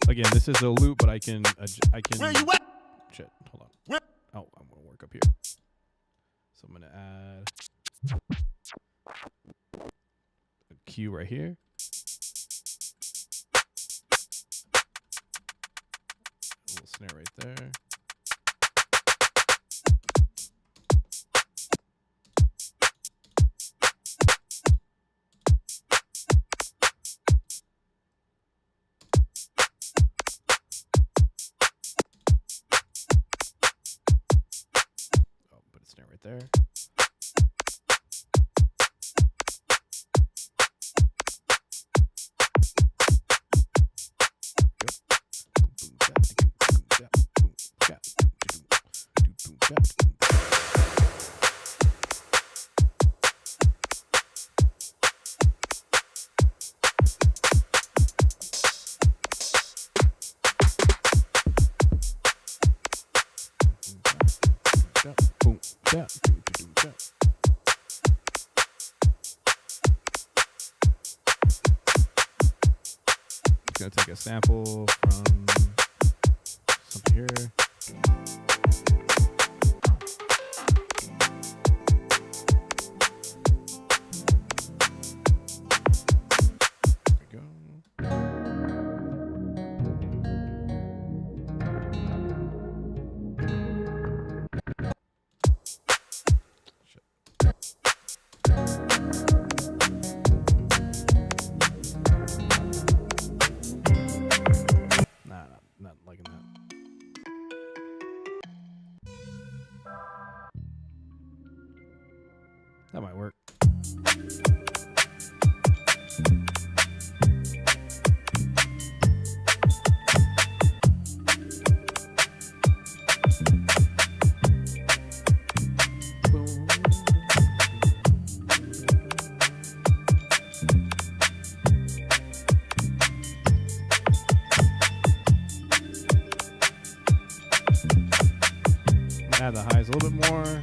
S4: Again, this is a loop, but I can.
S6: Where you at?
S4: Shit, hold on.
S6: Where?
S4: Oh, I'm gonna work up here. So I'm gonna add a cue right here. A little snare right there. Snare right there. Boom, yeah, Just gonna take a sample from something here. There we go. Not liking that. That might work. Add the highs a little bit more.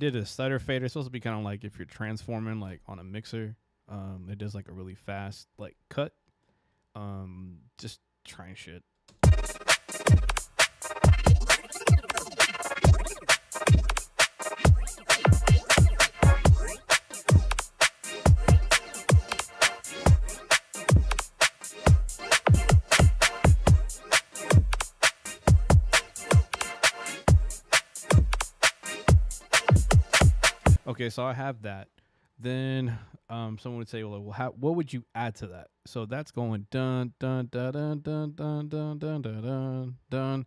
S4: did a stutter fader. It's supposed to be kind of like if you're transforming like on a mixer. It does like a really fast like cut. Just trying shit. Okay, so I have that. Then someone would say, well, what would you add to that? So that's going dun dun dun dun dun dun dun dun dun dun dun.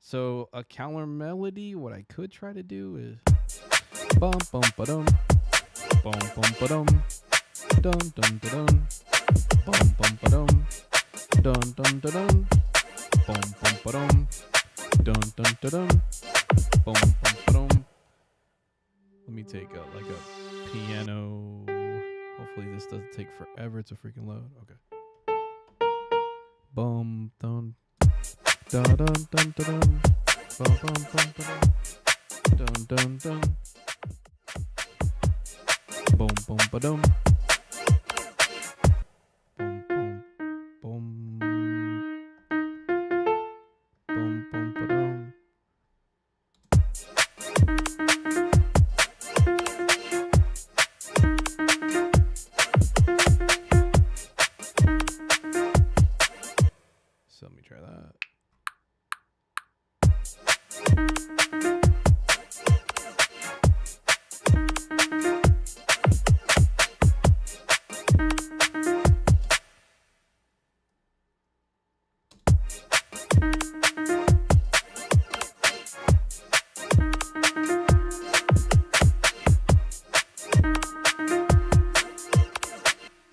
S4: So a counter melody, what I could try to do is bum bum ba dum bum bum ba dum dun dun dun dun bum bum ba dum dun dun dun dun bum bum ba dum dun dun dun dun bum bum ba dum. Let me take like a piano. Hopefully this doesn't take forever to freaking load. Okay. Bum dun dun dun dun dun dun bum bum bum dun dun dun bum bum ba dum bum bum bum bum bum ba dum. So let me try that.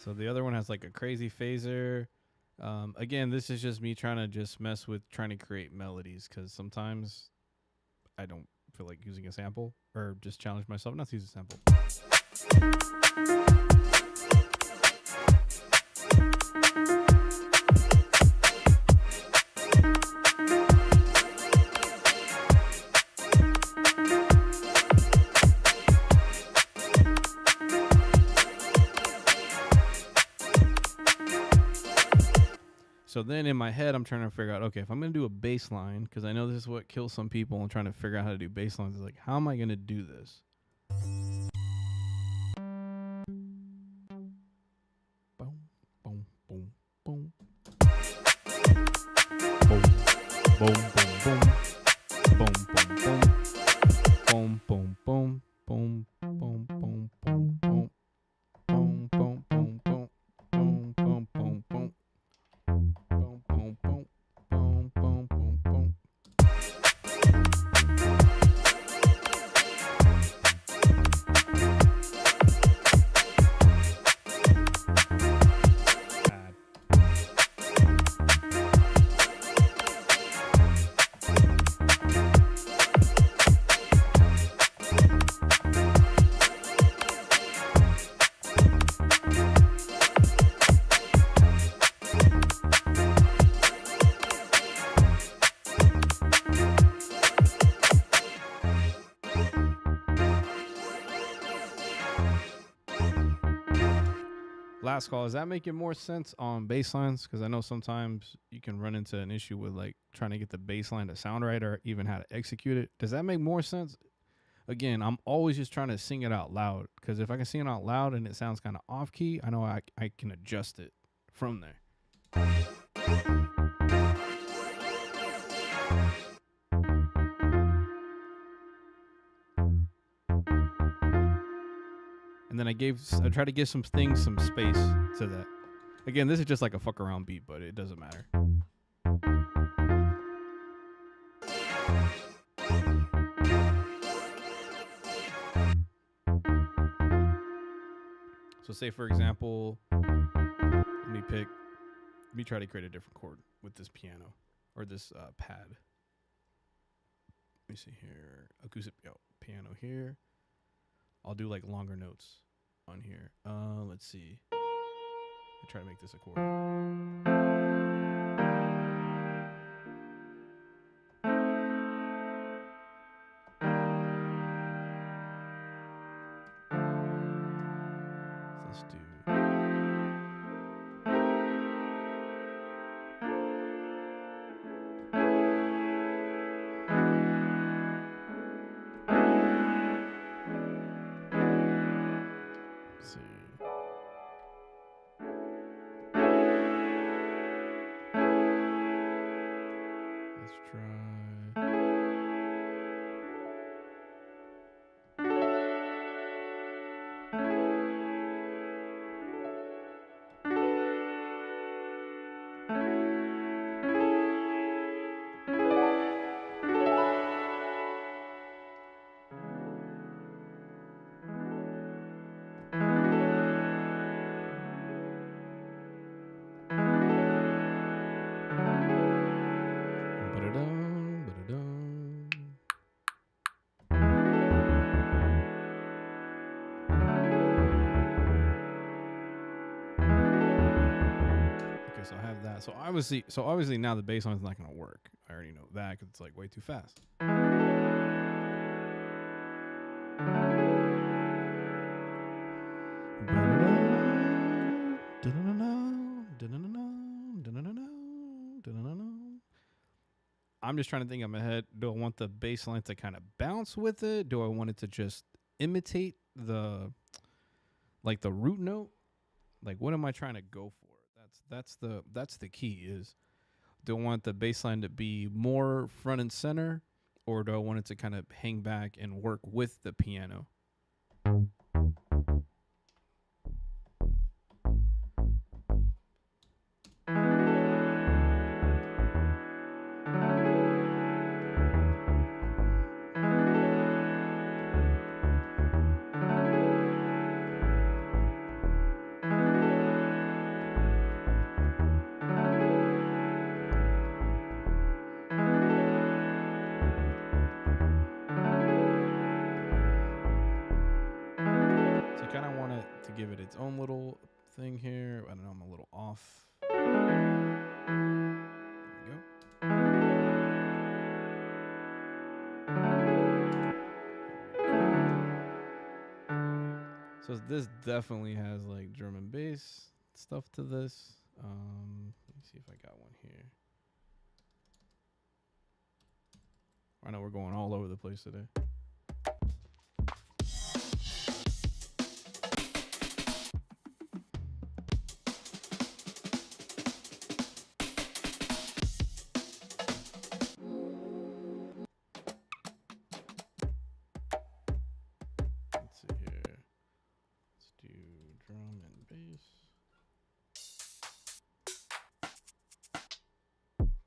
S4: So the other one has like a crazy phaser. Again, this is just me trying to just mess with trying to create melodies because sometimes I don't feel like using a sample or just challenge myself not to use a sample. So then in my head, I'm trying to figure out, okay, if I'm going to do a bass line, because I know this is what kills some people and trying to figure out how to do bass lines, is like, how am I going to do this? Boom, boom, boom, boom. Boom, boom, boom, boom. Boom, boom, boom. Boom, boom, boom. Boom, boom, boom, boom, boom. Boom, boom, boom, boom. Boom, boom, boom, boom. Boom, boom, boom, boom, boom, boom, boom. Last call, is that making more sense on bass lines? Because I know sometimes you can run into an issue with like trying to get the bass line to sound right or even how to execute it. Does that make more sense? Again, I'm always just trying to sing it out loud because if I can sing it out loud and it sounds kind of off key, I know I can adjust it from there. And then I tried to give some things some space to that. Again, this is just like a fuck around beat, but it doesn't matter. So say for example, let me try to create a different chord with this piano or this pad. Let me see here. Acoustic piano here. I'll do like longer notes on here. Let's see. I'll try to make this a chord. Let's do. Let's see. Let's try. Ba-da-dum, ba-da-dum. Okay, so I have that. So obviously now the bass line's not gonna work. I already know that because it's like way too fast. I'm just trying to think in my head. Do I want the bass line to kind of bounce with it? Do I want it to just imitate the root note? Like, what am I trying to go for? That's the key. Is do I want the bass line to be more front and center, or do I want it to kind of hang back and work with the piano? So I kind of want it to give it its own little thing here. I don't know, I'm a little off. There we go. So this definitely has like drum and bass stuff to this. Let me see if I got one here. I know we're going all over the place today. Let's see here. Let's do drum and bass.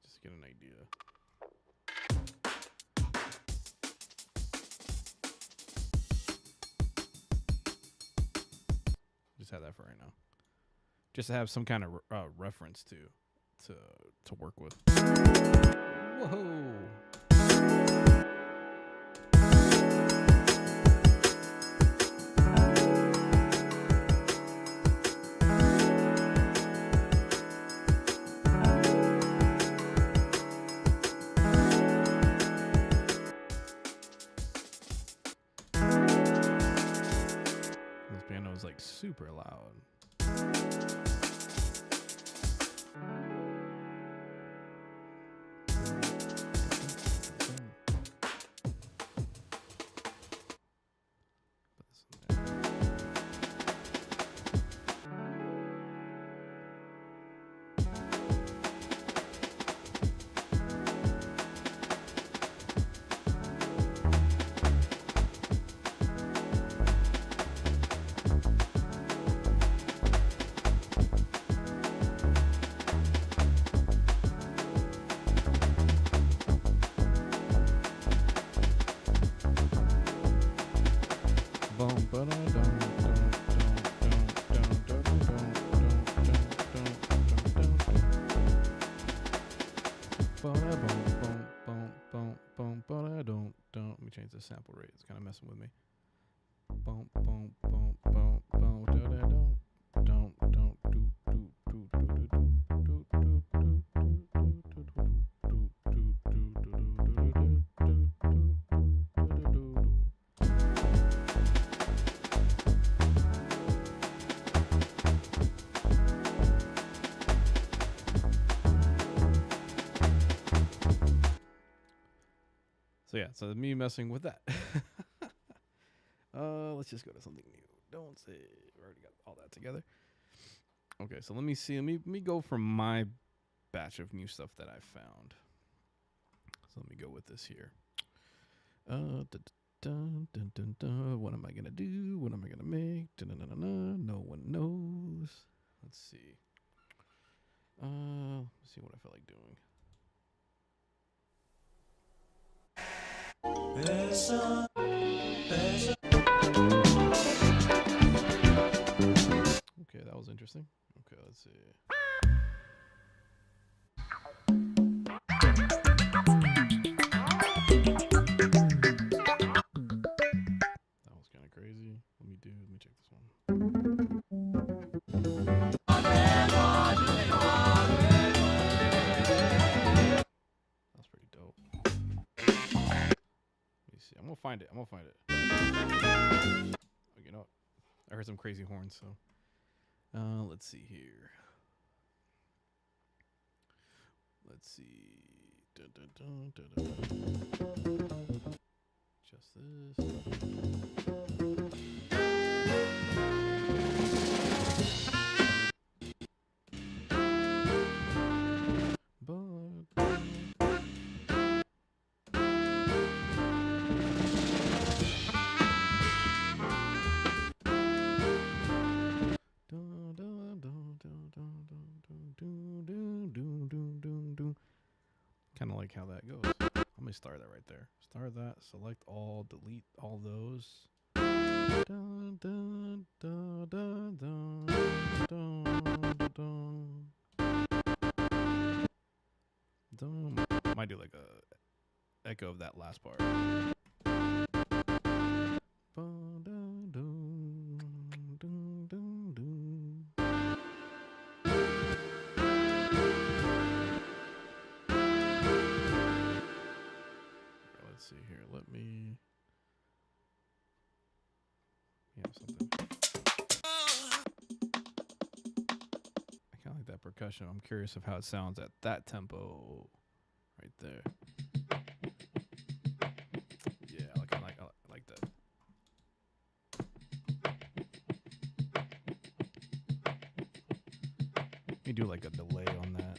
S4: Just get an idea. Just have that for right now. Just to have some kind of reference to work with. Whoa. This piano is like super loud. Let me change the sample rate. It's kind of messing with me. Boom, boom, boom, boom, boom, da da dum, dum, dum, do do do do do do do do do. So yeah, so me messing with that. Let's just go to something new. Don't say we already got all that together. Okay, so let me see. Let me go from my batch of new stuff that I found. So let me go with this here. Dun, dun, dun, dun, dun. What am I gonna do? What am I gonna make? Dun, dun, dun, dun, dun. No one knows. Let's see. Let's see what I feel like doing. Okay, that was interesting. Okay, let's see. That was kind of crazy. Let me check this one. That's pretty dope. Let me see. I'm gonna find it. Oh, you know what? I heard some crazy horns, so let's see here. Let's see. Dun, dun, dun, dun, dun. Just this. Kind of like how that goes. Let me start that right there. Start that, select all, delete all those. Dun, dun, dun, dun, dun, dun, dun, dun. Might do like a echo of that last part. Dun, dun, dun, dun, dun, dun. Let's see here. Let me. Yeah, something. I kind of like that percussion. I'm curious of how it sounds at that tempo, right there. Yeah, I like that. Let me do like a delay on that.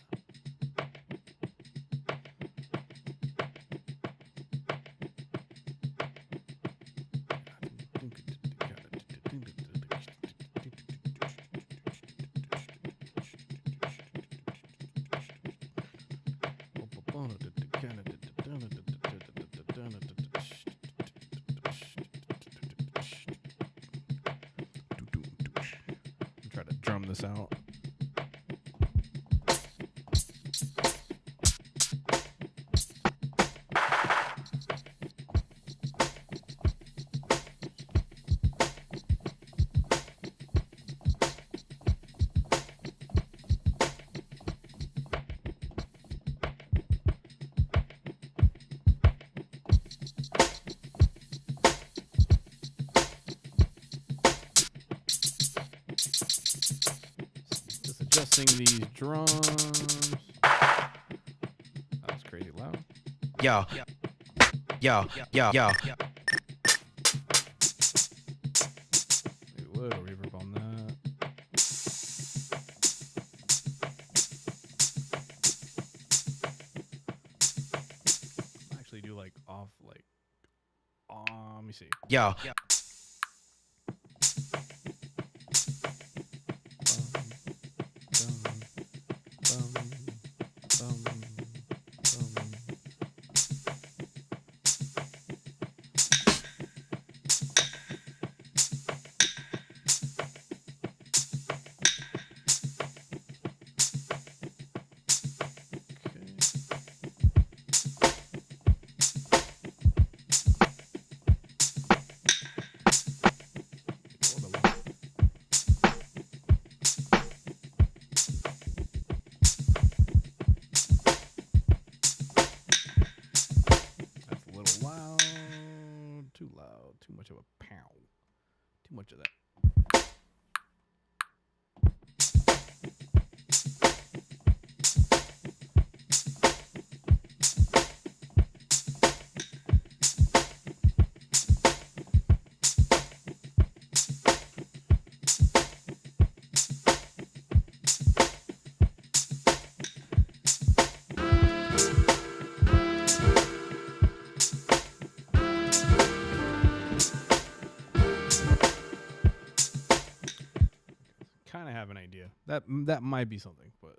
S4: Try to drum this out. Just adjusting these drums. That was crazy loud.
S8: Yo.
S4: Maybe a little reverb on that. Actually do like off like let me see.
S8: Yo. Too loud, too much of a pow, too much of that.
S4: That might be something, but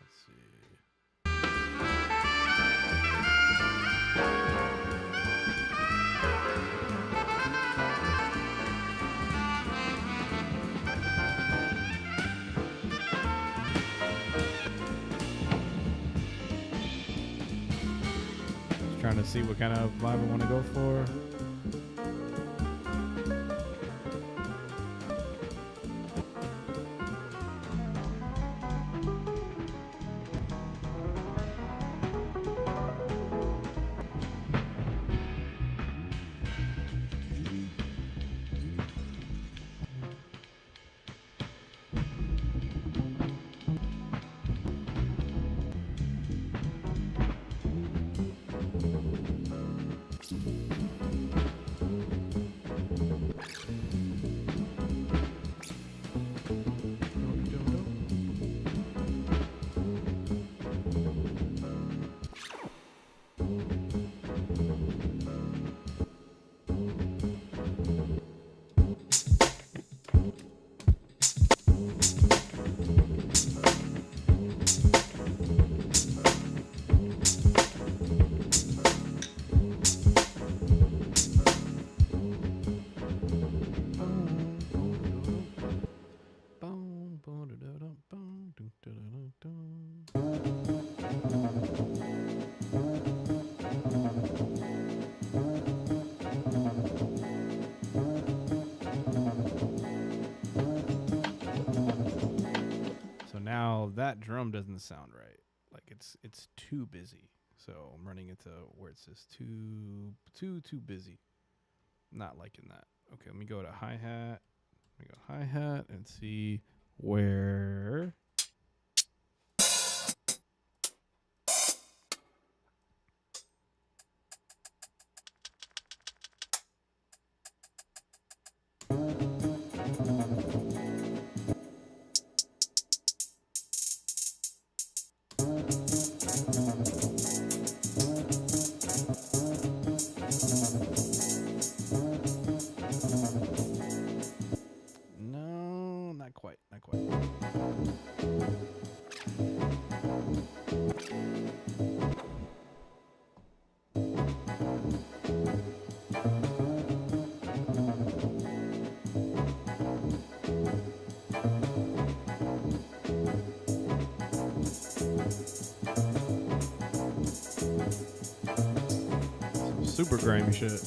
S4: let's see. Just trying to see what kind of vibe I want to go for. So now that drum doesn't sound right. Like it's too busy. So I'm running it to where it says too busy. Not liking that. Okay, let me go to hi-hat. Let me go hi-hat and see where No, not quite. Not quite. Some super grimy shit.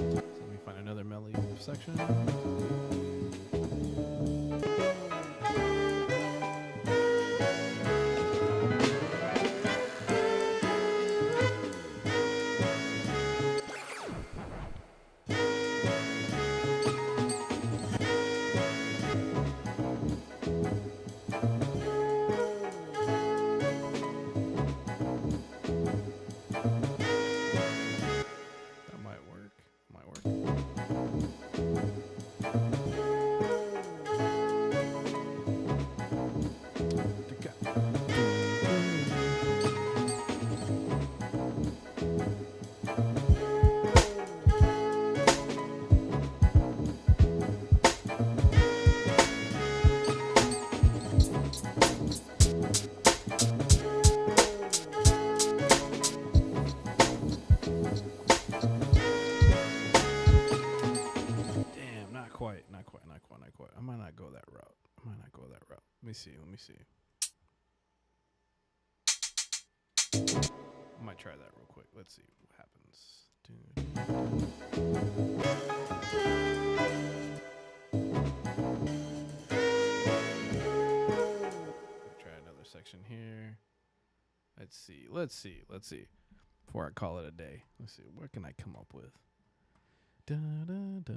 S4: Let me find another melody section. That might work. Might work. Damn, not quite. I might not go that route. Let me see. I might try that real quick. Let's see what happens. Try another section here. Let's see. Before I call it a day, let's see. What can I come up with? Da, da, da,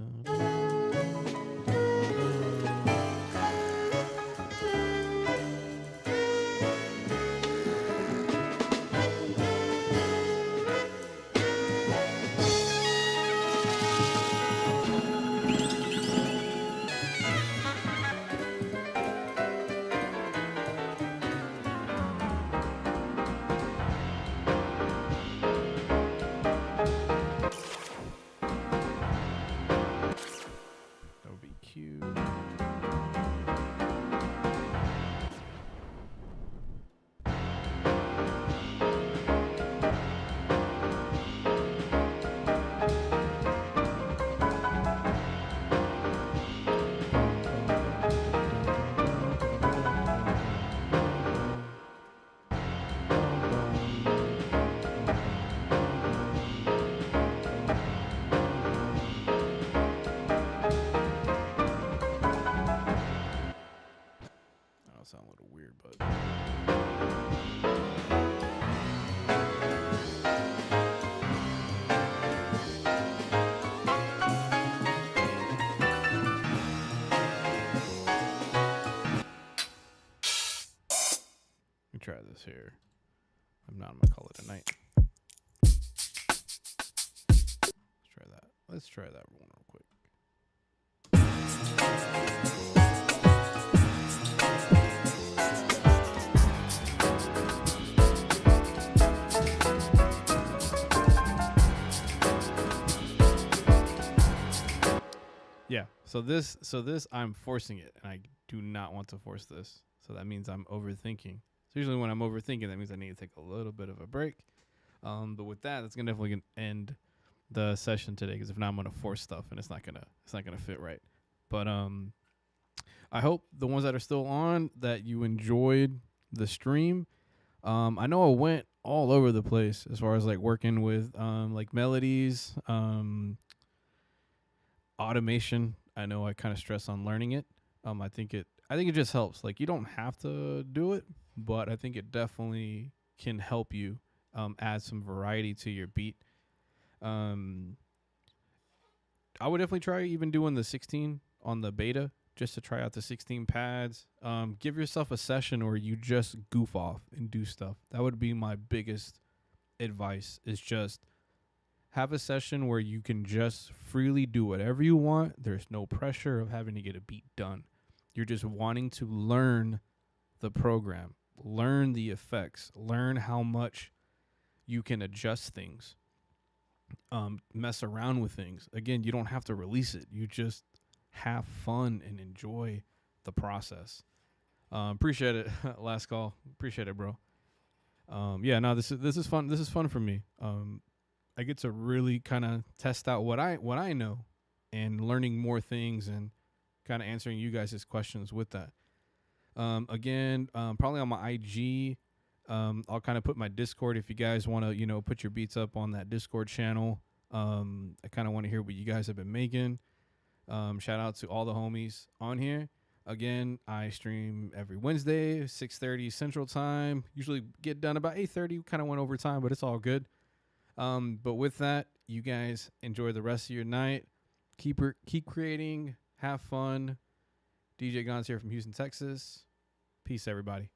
S4: that would be cute. That'll sound a little weird, but let me try this here. I'm not gonna call it a night. Let's try that one real quick. Yeah. So this I'm forcing it, and I do not want to force this. So that means I'm overthinking. So usually when I'm overthinking, that means I need to take a little bit of a break. But with that, that's definitely gonna end the session today, because if not, I'm gonna force stuff, and it's not gonna fit right. But I hope the ones that are still on, that you enjoyed the stream. I know I went all over the place as far as like working with like melodies, automation. I know I kind of stress on learning it. I think it just helps. Like, you don't have to do it, but I think it definitely can help you add some variety to your beat. I would definitely try even doing the 16 on the beta, just to try out the 16 pads. Give yourself a session where you just goof off and do stuff. That would be my biggest advice, is just have a session where you can just freely do whatever you want. There's no pressure of having to get a beat done. You're just wanting to learn the program, learn the effects, learn how much you can adjust things, mess around with things. Again, you don't have to release it. You just have fun and enjoy the process. Appreciate it. Last call. Appreciate it, bro. Yeah, no, this is fun. This is fun for me. I get to really kind of test out what I know, and learning more things, and kind of answering you guys' questions with that. Again, probably on my IG, I'll kind of put my Discord if you guys want to, put your beats up on that Discord channel. I kind of want to hear what you guys have been making. Shout out to all the homies on here. Again, I stream every Wednesday, 6:30 Central Time. Usually get done about 8:30. Kind of went over time, but it's all good. But with that, you guys enjoy the rest of your night. Keep creating. Have fun. DJ Gonz here from Houston, Texas. Peace, everybody.